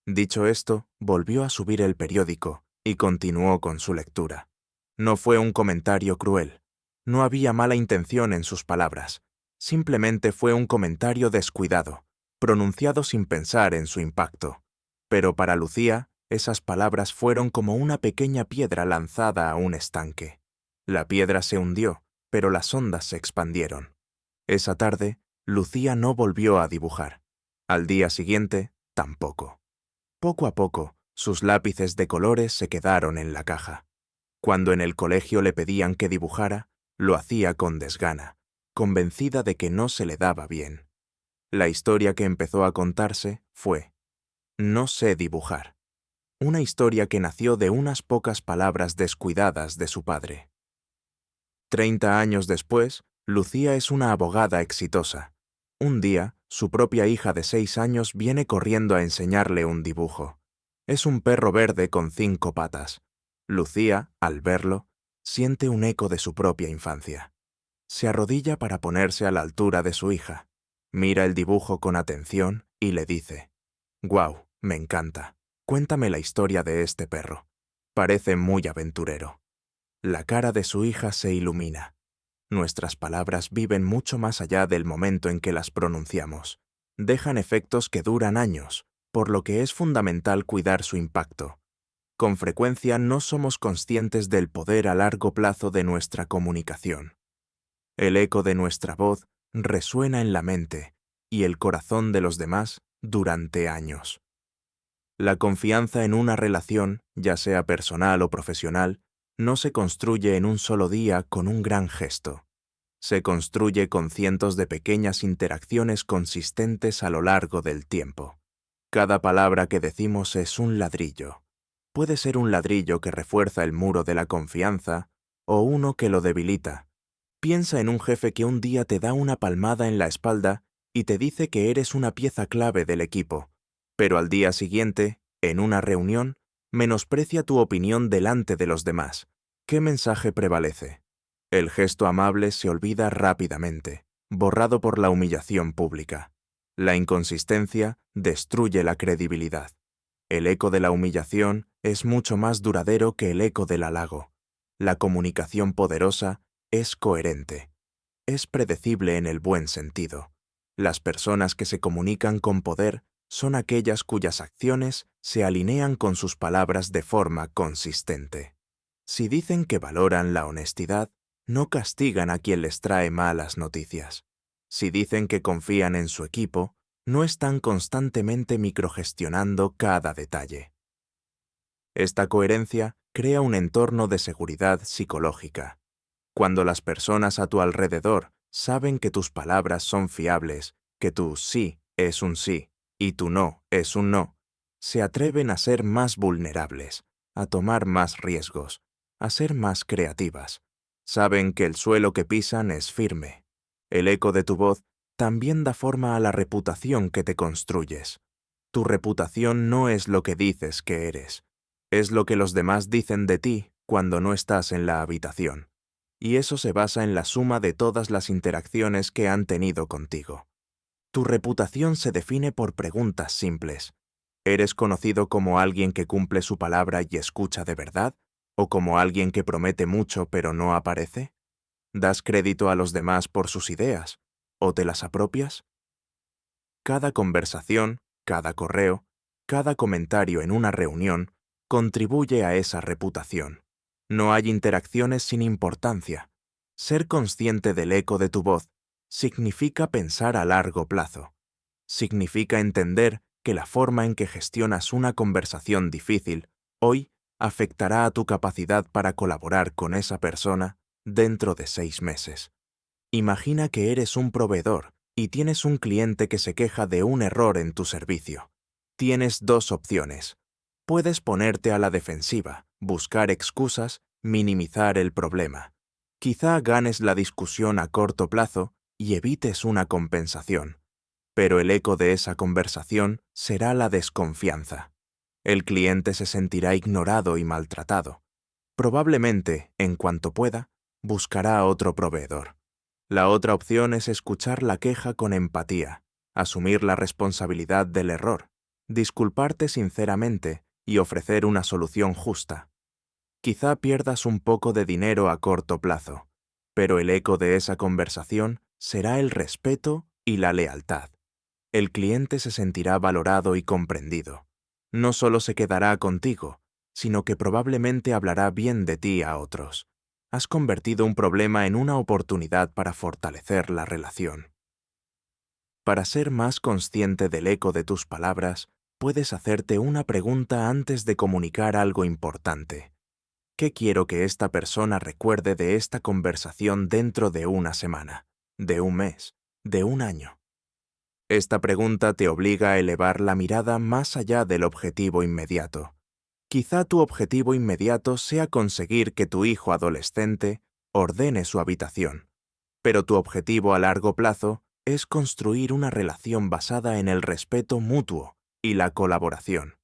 Dicho esto, volvió a subir el periódico y continuó con su lectura. No fue un comentario cruel. No había mala intención en sus palabras. Simplemente fue un comentario descuidado, pronunciado sin pensar en su impacto. Pero para Lucía, Esas palabras fueron como una pequeña piedra lanzada a un estanque. La piedra se hundió, pero las ondas se expandieron. Esa tarde, Lucía no volvió a dibujar. Al día siguiente, tampoco. Poco a poco, sus lápices de colores se quedaron en la caja. Cuando en el colegio le pedían que dibujara, lo hacía con desgana, convencida de que no se le daba bien. La historia que empezó a contarse fue: no sé dibujar. Una historia que nació de unas pocas palabras descuidadas de su padre. 30 años después, Lucía es una abogada exitosa. Un día, su propia hija de 6 años viene corriendo a enseñarle un dibujo. Es un perro verde con 5 patas. Lucía, al verlo, siente un eco de su propia infancia. Se arrodilla para ponerse a la altura de su hija. Mira el dibujo con atención y le dice: «Guau, me encanta. Cuéntame la historia de este perro. Parece muy aventurero». La cara de su hija se ilumina. Nuestras palabras viven mucho más allá del momento en que las pronunciamos. Dejan efectos que duran años, por lo que es fundamental cuidar su impacto. Con frecuencia no somos conscientes del poder a largo plazo de nuestra comunicación. El eco de nuestra voz resuena en la mente y el corazón de los demás durante años. La confianza en una relación, ya sea personal o profesional, no se construye en un solo día con un gran gesto. Se construye con cientos de pequeñas interacciones consistentes a lo largo del tiempo. Cada palabra que decimos es un ladrillo. Puede ser un ladrillo que refuerza el muro de la confianza o uno que lo debilita. Piensa en un jefe que un día te da una palmada en la espalda y te dice que eres una pieza clave del equipo, pero al día siguiente, en una reunión, menosprecia tu opinión delante de los demás. ¿Qué mensaje prevalece? El gesto amable se olvida rápidamente, borrado por la humillación pública. La inconsistencia destruye la credibilidad. El eco de la humillación es mucho más duradero que el eco del halago. La comunicación poderosa es coherente. Es predecible en el buen sentido. Las personas que se comunican con poder son aquellas cuyas acciones se alinean con sus palabras de forma consistente. Si dicen que valoran la honestidad, no castigan a quien les trae malas noticias. Si dicen que confían en su equipo, no están constantemente microgestionando cada detalle. Esta coherencia crea un entorno de seguridad psicológica. Cuando las personas a tu alrededor saben que tus palabras son fiables, que tu sí es un sí y tu no es un no, se atreven a ser más vulnerables, a tomar más riesgos, a ser más creativas. Saben que el suelo que pisan es firme. El eco de tu voz también da forma a la reputación que te construyes. Tu reputación no es lo que dices que eres, es lo que los demás dicen de ti cuando no estás en la habitación. Y eso se basa en la suma de todas las interacciones que han tenido contigo. Tu reputación se define por preguntas simples. ¿Eres conocido como alguien que cumple su palabra y escucha de verdad? ¿O como alguien que promete mucho pero no aparece? ¿Das crédito a los demás por sus ideas? ¿O te las apropias? Cada conversación, cada correo, cada comentario en una reunión contribuye a esa reputación. No hay interacciones sin importancia. Ser consciente del eco de tu voz significa pensar a largo plazo. Significa entender que la forma en que gestionas una conversación difícil hoy afectará a tu capacidad para colaborar con esa persona dentro de 6 meses. Imagina que eres un proveedor y tienes un cliente que se queja de un error en tu servicio. Tienes 2 opciones. Puedes ponerte a la defensiva, buscar excusas, minimizar el problema. Quizá ganes la discusión a corto plazo y evites una compensación. Pero el eco de esa conversación será la desconfianza. El cliente se sentirá ignorado y maltratado. Probablemente, en cuanto pueda, buscará a otro proveedor. La otra opción es escuchar la queja con empatía, asumir la responsabilidad del error, disculparte sinceramente y ofrecer una solución justa. Quizá pierdas un poco de dinero a corto plazo, pero el eco de esa conversación será el respeto y la lealtad. El cliente se sentirá valorado y comprendido. No solo se quedará contigo, sino que probablemente hablará bien de ti a otros. Has convertido un problema en una oportunidad para fortalecer la relación. Para ser más consciente del eco de tus palabras, puedes hacerte una pregunta antes de comunicar algo importante. ¿Qué quiero que esta persona recuerde de esta conversación dentro de una semana, de un mes, de un año? Esta pregunta te obliga a elevar la mirada más allá del objetivo inmediato. Quizá tu objetivo inmediato sea conseguir que tu hijo adolescente ordene su habitación, pero tu objetivo a largo plazo es construir una relación basada en el respeto mutuo y la colaboración.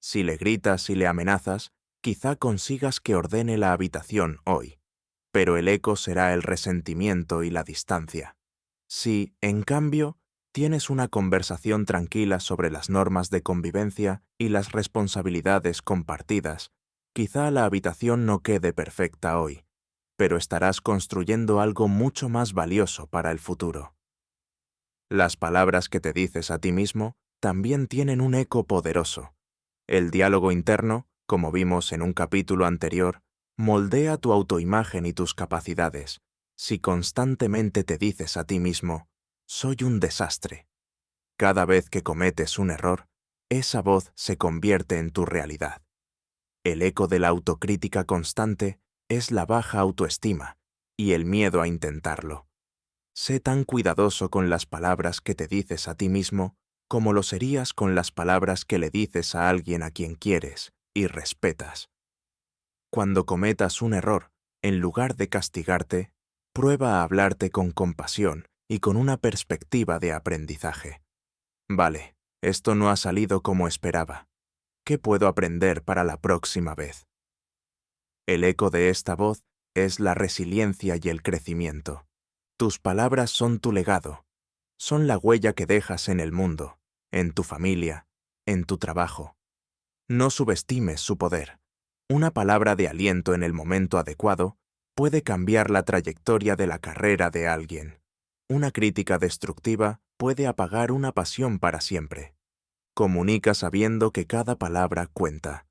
Si le gritas y le amenazas, quizá consigas que ordene la habitación hoy, pero el eco será el resentimiento y la distancia. Si, en cambio, tienes una conversación tranquila sobre las normas de convivencia y las responsabilidades compartidas, quizá la habitación no quede perfecta hoy, pero estarás construyendo algo mucho más valioso para el futuro. Las palabras que te dices a ti mismo también tienen un eco poderoso. El diálogo interno, como vimos en un capítulo anterior, moldea tu autoimagen y tus capacidades. Si constantemente te dices a ti mismo, soy un desastre, cada vez que cometes un error, esa voz se convierte en tu realidad. El eco de la autocrítica constante es la baja autoestima y el miedo a intentarlo. Sé tan cuidadoso con las palabras que te dices a ti mismo como lo serías con las palabras que le dices a alguien a quien quieres y respetas. Cuando cometas un error, en lugar de castigarte, prueba a hablarte con compasión y con una perspectiva de aprendizaje. Vale, esto no ha salido como esperaba. ¿Qué puedo aprender para la próxima vez? El eco de esta voz es la resiliencia y el crecimiento. Tus palabras son tu legado, son la huella que dejas en el mundo, en tu familia, en tu trabajo. No subestimes su poder. Una palabra de aliento en el momento adecuado puede cambiar la trayectoria de la carrera de alguien. Una crítica destructiva puede apagar una pasión para siempre. Comunica sabiendo que cada palabra cuenta.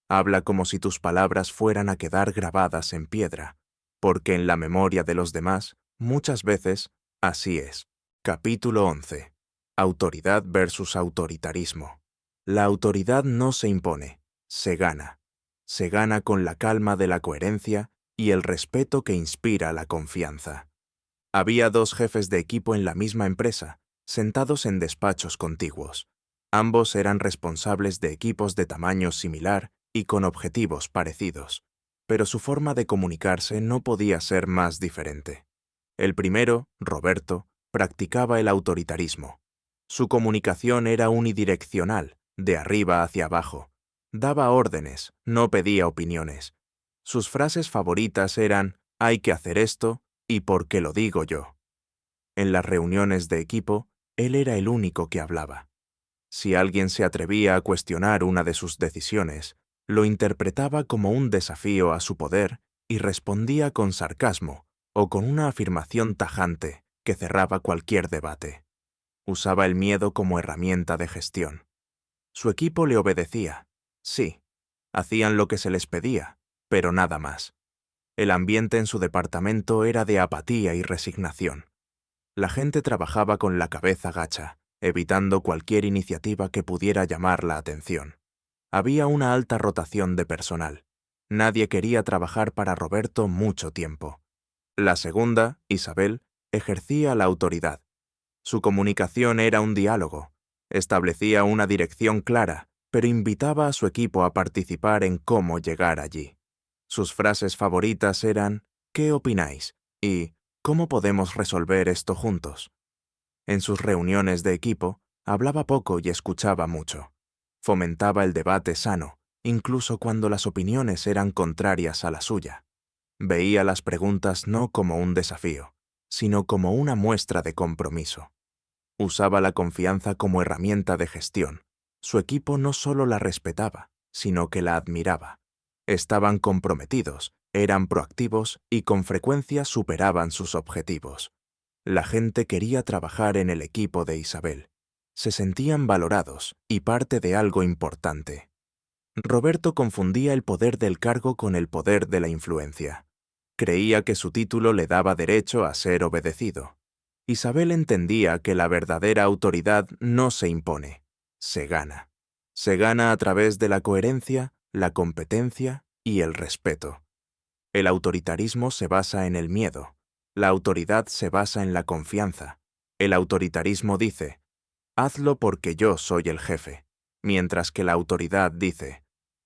Habla como si tus palabras fueran a quedar grabadas en piedra, porque en la memoria de los demás, muchas veces, así es. Capítulo 11. Autoridad versus autoritarismo. La autoridad no se impone, se gana. Se gana con la calma de la coherencia y el respeto que inspira la confianza. Había dos jefes de equipo en la misma empresa, sentados en despachos contiguos. Ambos eran responsables de equipos de tamaño similar y con objetivos parecidos, pero su forma de comunicarse no podía ser más diferente. El primero, Roberto, practicaba el autoritarismo. Su comunicación era unidireccional, de arriba hacia abajo. Daba órdenes, no pedía opiniones. Sus frases favoritas eran «hay que hacer esto» y «porque lo digo yo». En las reuniones de equipo, él era el único que hablaba. Si alguien se atrevía a cuestionar una de sus decisiones, lo interpretaba como un desafío a su poder y respondía con sarcasmo o con una afirmación tajante que cerraba cualquier debate. Usaba el miedo como herramienta de gestión. Su equipo le obedecía. Sí, hacían lo que se les pedía, pero nada más. El ambiente en su departamento era de apatía y resignación. La gente trabajaba con la cabeza gacha, evitando cualquier iniciativa que pudiera llamar la atención. Había una alta rotación de personal. Nadie quería trabajar para Roberto mucho tiempo. La segunda, Isabel, ejercía la autoridad. Su comunicación era un diálogo. Establecía una dirección clara, pero invitaba a su equipo a participar en cómo llegar allí. Sus frases favoritas eran «¿Qué opináis?» y «¿Cómo podemos resolver esto juntos?». En sus reuniones de equipo, hablaba poco y escuchaba mucho. Fomentaba el debate sano, incluso cuando las opiniones eran contrarias a la suya. Veía las preguntas no como un desafío, sino como una muestra de compromiso. Usaba la confianza como herramienta de gestión. Su equipo no solo la respetaba, sino que la admiraba. Estaban comprometidos, eran proactivos y con frecuencia superaban sus objetivos. La gente quería trabajar en el equipo de Isabel. Se sentían valorados y parte de algo importante. Roberto confundía el poder del cargo con el poder de la influencia. Creía que su título le daba derecho a ser obedecido. Isabel entendía que la verdadera autoridad no se impone, se gana. Se gana a través de la coherencia, la competencia y el respeto. El autoritarismo se basa en el miedo. La autoridad se basa en la confianza. El autoritarismo dice, hazlo porque yo soy el jefe, mientras que la autoridad dice,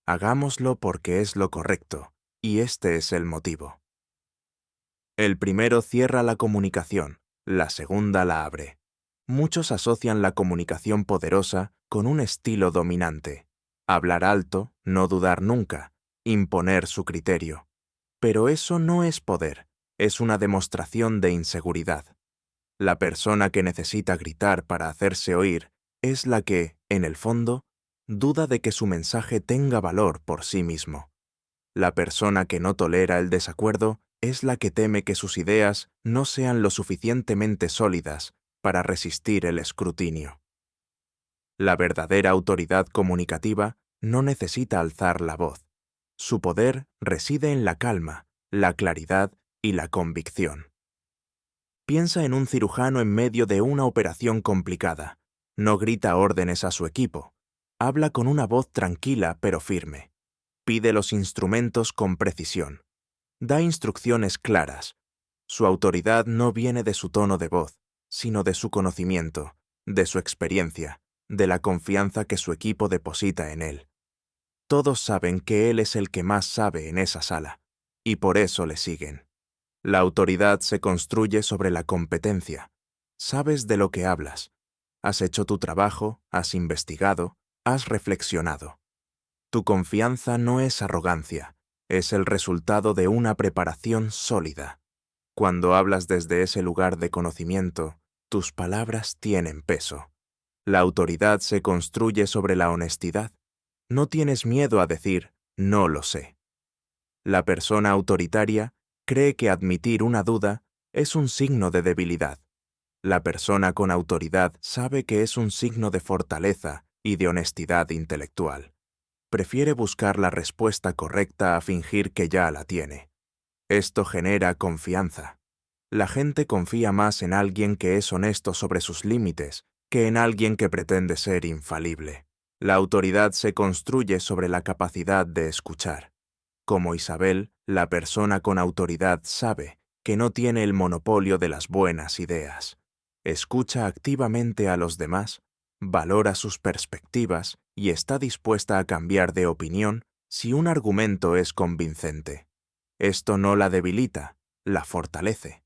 hagámoslo porque es lo correcto, y este es el motivo. El primero cierra la comunicación, la segunda la abre. Muchos asocian la comunicación poderosa con un estilo dominante. Hablar alto, no dudar nunca, imponer su criterio. Pero eso no es poder, es una demostración de inseguridad. La persona que necesita gritar para hacerse oír es la que, en el fondo, duda de que su mensaje tenga valor por sí mismo. La persona que no tolera el desacuerdo es la que teme que sus ideas no sean lo suficientemente sólidas para resistir el escrutinio. La verdadera autoridad comunicativa no necesita alzar la voz. Su poder reside en la calma, la claridad y la convicción. Piensa en un cirujano en medio de una operación complicada. No grita órdenes a su equipo. Habla con una voz tranquila pero firme. Pide los instrumentos con precisión. Da instrucciones claras. Su autoridad no viene de su tono de voz, sino de su conocimiento, de su experiencia, de la confianza que su equipo deposita en él. Todos saben que él es el que más sabe en esa sala, y por eso le siguen. La autoridad se construye sobre la competencia. Sabes de lo que hablas. Has hecho tu trabajo, has investigado, has reflexionado. Tu confianza no es arrogancia, es el resultado de una preparación sólida. Cuando hablas desde ese lugar de conocimiento, tus palabras tienen peso. La autoridad se construye sobre la honestidad. No tienes miedo a decir, no lo sé. La persona autoritaria cree que admitir una duda es un signo de debilidad. La persona con autoridad sabe que es un signo de fortaleza y de honestidad intelectual. Prefiere buscar la respuesta correcta a fingir que ya la tiene. Esto genera confianza. La gente confía más en alguien que es honesto sobre sus límites que en alguien que pretende ser infalible. La autoridad se construye sobre la capacidad de escuchar. Como Isabel, la persona con autoridad sabe que no tiene el monopolio de las buenas ideas. Escucha activamente a los demás, valora sus perspectivas y está dispuesta a cambiar de opinión si un argumento es convincente. Esto no la debilita, la fortalece.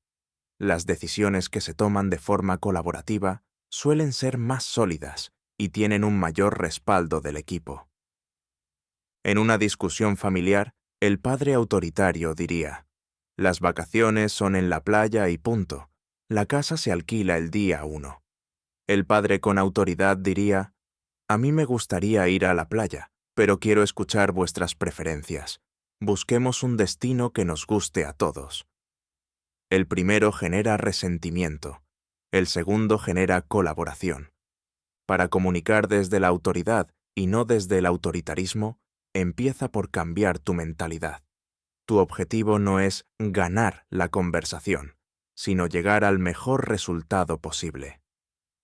Las decisiones que se toman de forma colaborativa suelen ser más sólidas y tienen un mayor respaldo del equipo. En una discusión familiar, el padre autoritario diría, las vacaciones son en la playa y punto. La casa se alquila el día 1. El padre con autoridad diría, a mí me gustaría ir a la playa, pero quiero escuchar vuestras preferencias. Busquemos un destino que nos guste a todos. El primero genera resentimiento. El segundo genera colaboración. Para comunicar desde la autoridad y no desde el autoritarismo, empieza por cambiar tu mentalidad. Tu objetivo no es ganar la conversación, sino llegar al mejor resultado posible.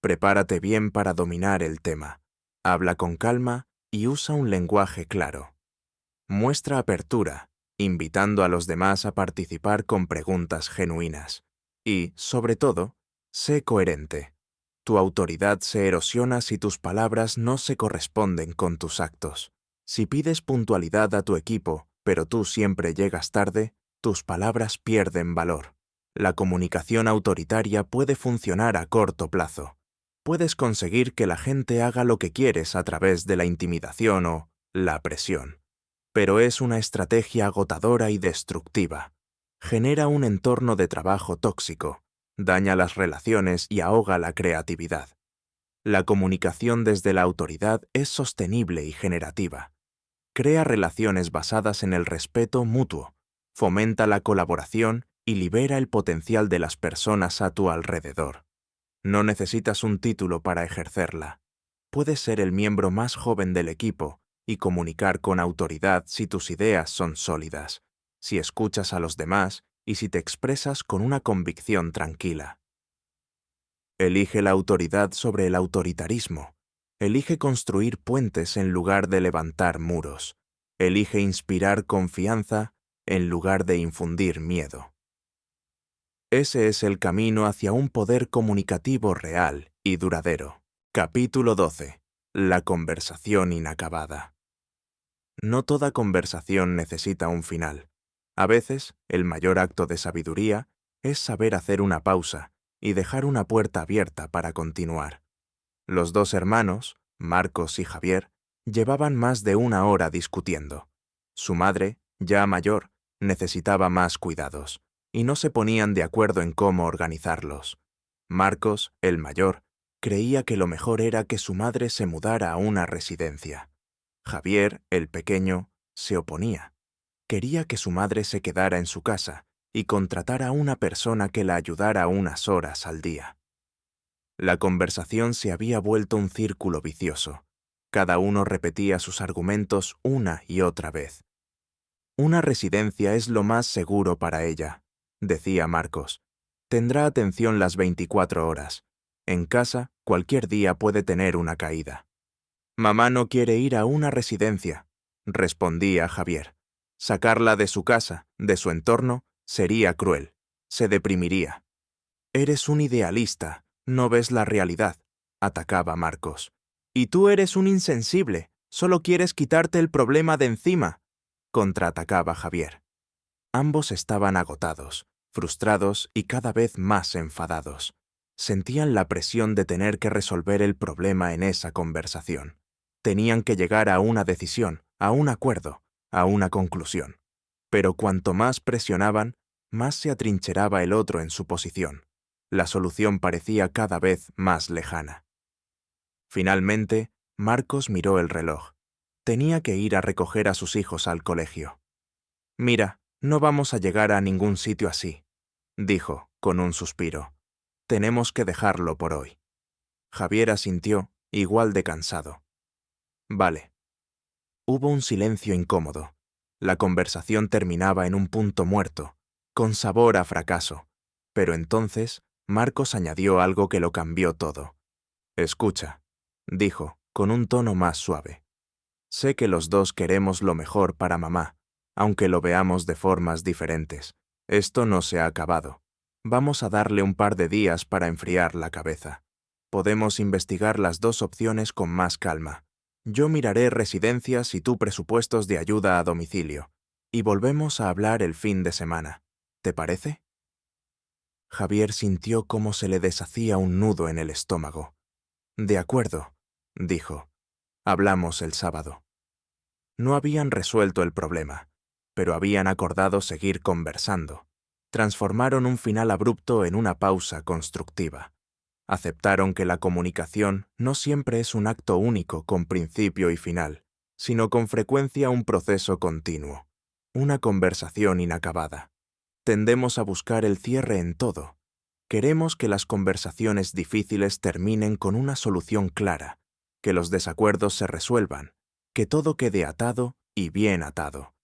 Prepárate bien para dominar el tema. Habla con calma y usa un lenguaje claro. Muestra apertura, invitando a los demás a participar con preguntas genuinas. Y, sobre todo, sé coherente. Tu autoridad se erosiona si tus palabras no se corresponden con tus actos. Si pides puntualidad a tu equipo, pero tú siempre llegas tarde, tus palabras pierden valor. La comunicación autoritaria puede funcionar a corto plazo. Puedes conseguir que la gente haga lo que quieres a través de la intimidación o la presión. Pero es una estrategia agotadora y destructiva. Genera un entorno de trabajo tóxico, daña las relaciones y ahoga la creatividad. La comunicación desde la autoridad es sostenible y generativa. Crea relaciones basadas en el respeto mutuo, fomenta la colaboración y libera el potencial de las personas a tu alrededor. No necesitas un título para ejercerla. Puedes ser el miembro más joven del equipo y comunicar con autoridad si tus ideas son sólidas, si escuchas a los demás y si te expresas con una convicción tranquila. Elige la autoridad sobre el autoritarismo. Elige construir puentes en lugar de levantar muros. Elige inspirar confianza en lugar de infundir miedo. Ese es el camino hacia un poder comunicativo real y duradero. Capítulo 12. La conversación inacabada. No toda conversación necesita un final. A veces, el mayor acto de sabiduría es saber hacer una pausa y dejar una puerta abierta para continuar. Los dos hermanos, Marcos y Javier, llevaban más de una hora discutiendo. Su madre, ya mayor, necesitaba más cuidados, y no se ponían de acuerdo en cómo organizarlos. Marcos, el mayor, creía que lo mejor era que su madre se mudara a una residencia. Javier, el pequeño, se oponía. Quería que su madre se quedara en su casa y contratara a una persona que la ayudara unas horas al día. La conversación se había vuelto un círculo vicioso. Cada uno repetía sus argumentos una y otra vez. Una residencia es lo más seguro para ella, decía Marcos. Tendrá atención las 24 horas. En casa, cualquier día puede tener una caída. Mamá no quiere ir a una residencia, respondía Javier. Sacarla de su casa, de su entorno, sería cruel. Se deprimiría. Eres un idealista, no ves la realidad, atacaba Marcos. Y tú eres un insensible, solo quieres quitarte el problema de encima, contraatacaba Javier. Ambos estaban agotados, frustrados y cada vez más enfadados. Sentían la presión de tener que resolver el problema en esa conversación. Tenían que llegar a una decisión, a un acuerdo, a una conclusión. Pero cuanto más presionaban, más se atrincheraba el otro en su posición. La solución parecía cada vez más lejana. Finalmente, Marcos miró el reloj. Tenía que ir a recoger a sus hijos al colegio. «Mira, no vamos a llegar a ningún sitio así», dijo, con un suspiro. «Tenemos que dejarlo por hoy». Javier asintió, igual de cansado. «Vale». Hubo un silencio incómodo. La conversación terminaba en un punto muerto, con sabor a fracaso. Pero entonces, Marcos añadió algo que lo cambió todo. «Escucha», dijo, con un tono más suave. «Sé que los dos queremos lo mejor para mamá, aunque lo veamos de formas diferentes. Esto no se ha acabado. Vamos a darle un par de días para enfriar la cabeza. Podemos investigar las dos opciones con más calma. Yo miraré residencias y tú presupuestos de ayuda a domicilio. Y volvemos a hablar el fin de semana. ¿Te parece?» Javier sintió cómo se le deshacía un nudo en el estómago. «De acuerdo», dijo. «Hablamos el sábado». No habían resuelto el problema, pero habían acordado seguir conversando. Transformaron un final abrupto en una pausa constructiva. Aceptaron que la comunicación no siempre es un acto único con principio y final, sino con frecuencia un proceso continuo, una conversación inacabada. Tendemos a buscar el cierre en todo. Queremos que las conversaciones difíciles terminen con una solución clara, que los desacuerdos se resuelvan, que todo quede atado y bien atado.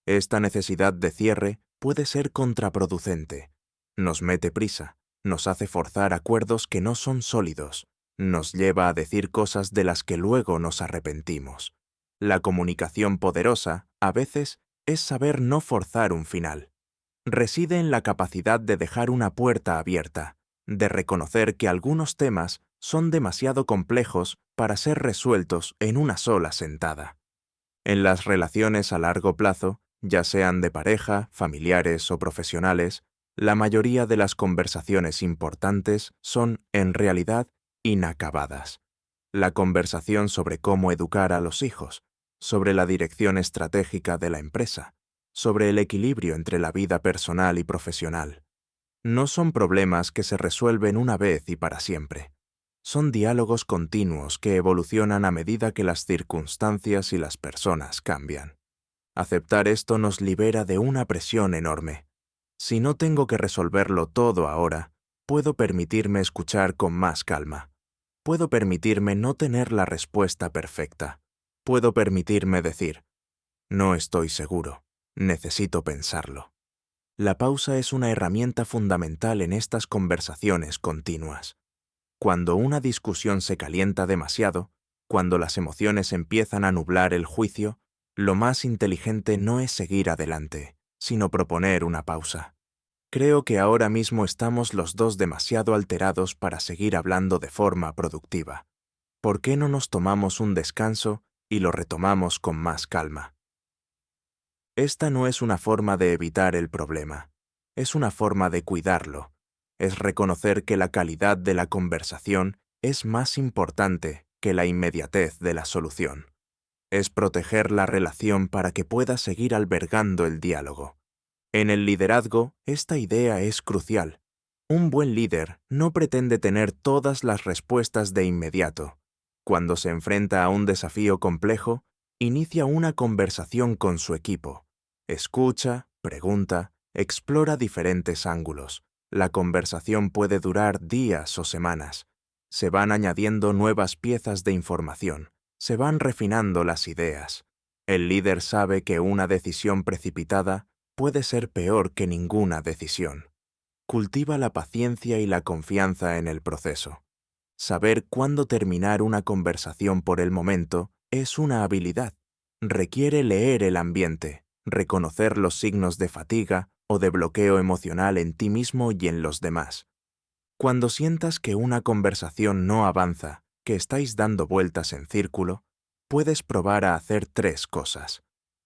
Esta necesidad de cierre puede ser contraproducente. Nos mete prisa, nos hace forzar acuerdos que no son sólidos, nos lleva a decir cosas de las que luego nos arrepentimos. La comunicación poderosa, a veces, es saber no forzar un final. Reside en la capacidad de dejar una puerta abierta, de reconocer que algunos temas son demasiado complejos para ser resueltos en una sola sentada. En las relaciones a largo plazo, ya sean de pareja, familiares o profesionales, la mayoría de las conversaciones importantes son, en realidad, inacabadas. La conversación sobre cómo educar a los hijos, sobre la dirección estratégica de la empresa, sobre el equilibrio entre la vida personal y profesional. No son problemas que se resuelven una vez y para siempre. Son diálogos continuos que evolucionan a medida que las circunstancias y las personas cambian. Aceptar esto nos libera de una presión enorme. Si no tengo que resolverlo todo ahora, Puedo permitirme escuchar con más calma. Puedo permitirme no tener la respuesta perfecta. Puedo permitirme decir, no estoy seguro, necesito pensarlo. La pausa es una herramienta fundamental en estas conversaciones continuas. Cuando una discusión se calienta demasiado, cuando las emociones empiezan a nublar el juicio, lo más inteligente no es seguir adelante, sino proponer una pausa. Creo que ahora mismo estamos los dos demasiado alterados para seguir hablando de forma productiva. ¿Por qué no nos tomamos un descanso y lo retomamos con más calma? Esta no es una forma de evitar el problema, es una forma de cuidarlo. Es reconocer que la calidad de la conversación es más importante que la inmediatez de la solución. Es proteger la relación para que pueda seguir albergando el diálogo. En el liderazgo, esta idea es crucial. Un buen líder no pretende tener todas las respuestas de inmediato. Cuando se enfrenta a un desafío complejo, inicia una conversación con su equipo. Escucha, pregunta, explora diferentes ángulos. La conversación puede durar días o semanas. Se van añadiendo nuevas piezas de información. Se van refinando las ideas. El líder sabe que una decisión precipitada puede ser peor que ninguna decisión. Cultiva la paciencia y la confianza en el proceso. Saber cuándo terminar una conversación por el momento es una habilidad. Requiere leer el ambiente, reconocer los signos de fatiga o de bloqueo emocional en ti mismo y en los demás. Cuando sientas que una conversación no avanza, que estáis dando vueltas en círculo, puedes probar a hacer 3 cosas.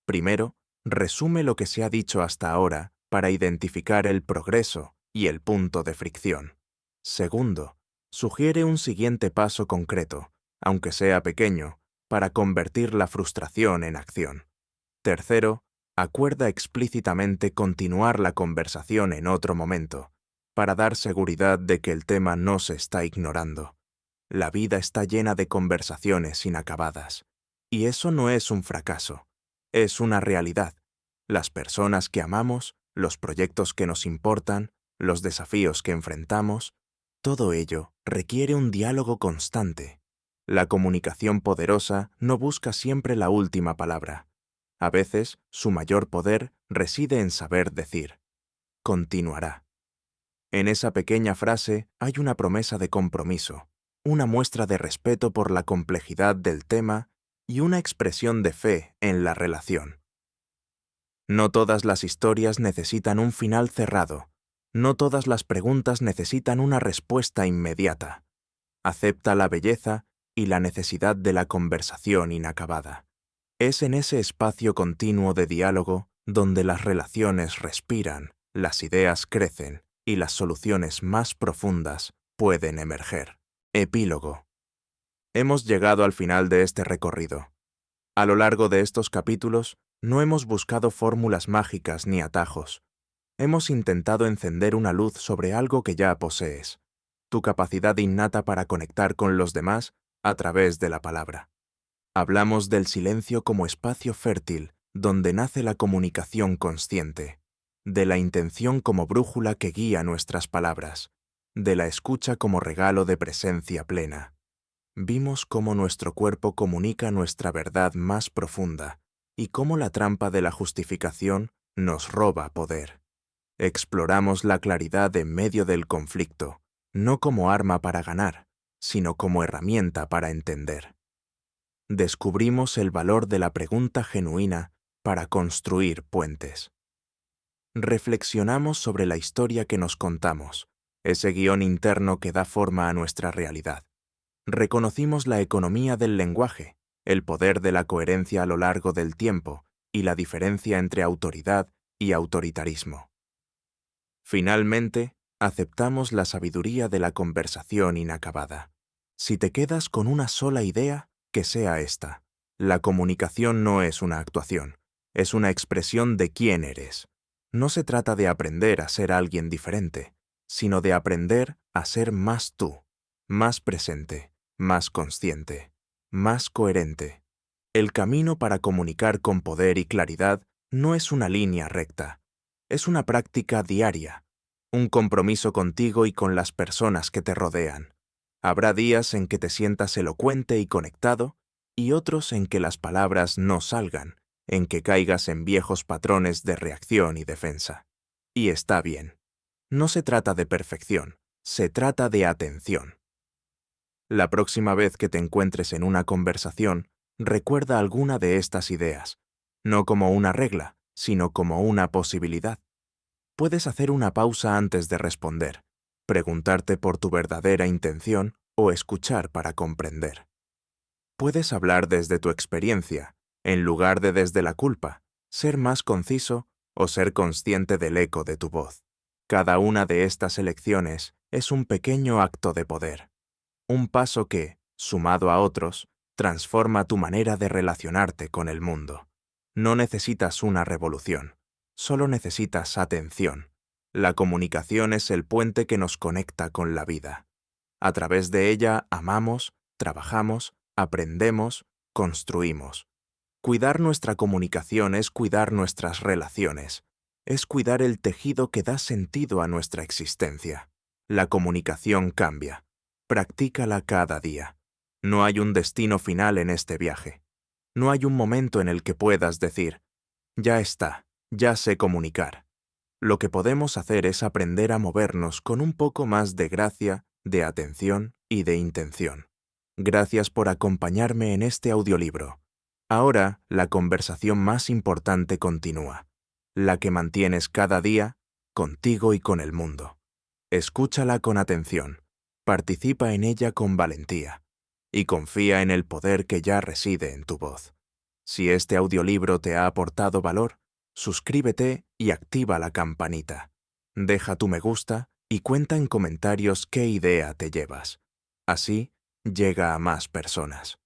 Primero, resume lo que se ha dicho hasta ahora para identificar el progreso y el punto de fricción. Segundo, sugiere un siguiente paso concreto, aunque sea pequeño, para convertir la frustración en acción. Tercero, acuerda explícitamente continuar la conversación en otro momento, para dar seguridad de que el tema no se está ignorando. La vida está llena de conversaciones inacabadas, y eso no es un fracaso, es una realidad. Las personas que amamos, los proyectos que nos importan, los desafíos que enfrentamos, todo ello requiere un diálogo constante. La comunicación poderosa no busca siempre la última palabra. A veces, su mayor poder reside en saber decir, continuará. En esa pequeña frase hay una promesa de compromiso, una muestra de respeto por la complejidad del tema y una expresión de fe en la relación. No todas las historias necesitan un final cerrado. No todas las preguntas necesitan una respuesta inmediata. Acepta la belleza y la necesidad de la conversación inacabada. Es en ese espacio continuo de diálogo donde las relaciones respiran, las ideas crecen y las soluciones más profundas pueden emerger. Epílogo. Hemos llegado al final de este recorrido. A lo largo de estos capítulos, no hemos buscado fórmulas mágicas ni atajos. Hemos intentado encender una luz sobre algo que ya posees, tu capacidad innata para conectar con los demás a través de la palabra. Hablamos del silencio como espacio fértil donde nace la comunicación consciente, de la intención como brújula que guía nuestras palabras, de la escucha como regalo de presencia plena. Vimos cómo nuestro cuerpo comunica nuestra verdad más profunda y cómo la trampa de la justificación nos roba poder. Exploramos la claridad en medio del conflicto, no como arma para ganar, sino como herramienta para entender. Descubrimos el valor de la pregunta genuina para construir puentes. Reflexionamos sobre la historia que nos contamos, ese guión interno que da forma a nuestra realidad. Reconocimos la economía del lenguaje, el poder de la coherencia a lo largo del tiempo y la diferencia entre autoridad y autoritarismo. Finalmente, aceptamos la sabiduría de la conversación inacabada. Si te quedas con una sola idea, que sea esta. La comunicación no es una actuación, es una expresión de quién eres. No se trata de aprender a ser alguien diferente, sino de aprender a ser más tú, más presente, más consciente, más coherente. El camino para comunicar con poder y claridad no es una línea recta, es una práctica diaria, un compromiso contigo y con las personas que te rodean. Habrá días en que te sientas elocuente y conectado, y otros en que las palabras no salgan, en que caigas en viejos patrones de reacción y defensa. Y está bien. No se trata de perfección, se trata de atención. La próxima vez que te encuentres en una conversación, recuerda alguna de estas ideas, no como una regla, sino como una posibilidad. Puedes hacer una pausa antes de responder, preguntarte por tu verdadera intención o escuchar para comprender. Puedes hablar desde tu experiencia, en lugar de desde la culpa, ser más conciso o ser consciente del eco de tu voz. Cada una de estas elecciones es un pequeño acto de poder, un paso que, sumado a otros, transforma tu manera de relacionarte con el mundo. No necesitas una revolución, solo necesitas atención. La comunicación es el puente que nos conecta con la vida. A través de ella amamos, trabajamos, aprendemos, construimos. Cuidar nuestra comunicación es cuidar nuestras relaciones, es cuidar el tejido que da sentido a nuestra existencia. La comunicación cambia. Practícala cada día. No hay un destino final en este viaje. No hay un momento en el que puedas decir, ya está, ya sé comunicar. Lo que podemos hacer es aprender a movernos con un poco más de gracia, de atención y de intención. Gracias por acompañarme en este audiolibro. Ahora, la conversación más importante continúa, la que mantienes cada día contigo y con el mundo. Escúchala con atención, participa en ella con valentía y confía en el poder que ya reside en tu voz. Si este audiolibro te ha aportado valor, suscríbete y activa la campanita. Deja tu me gusta y cuenta en comentarios qué idea te llevas. Así, llega a más personas.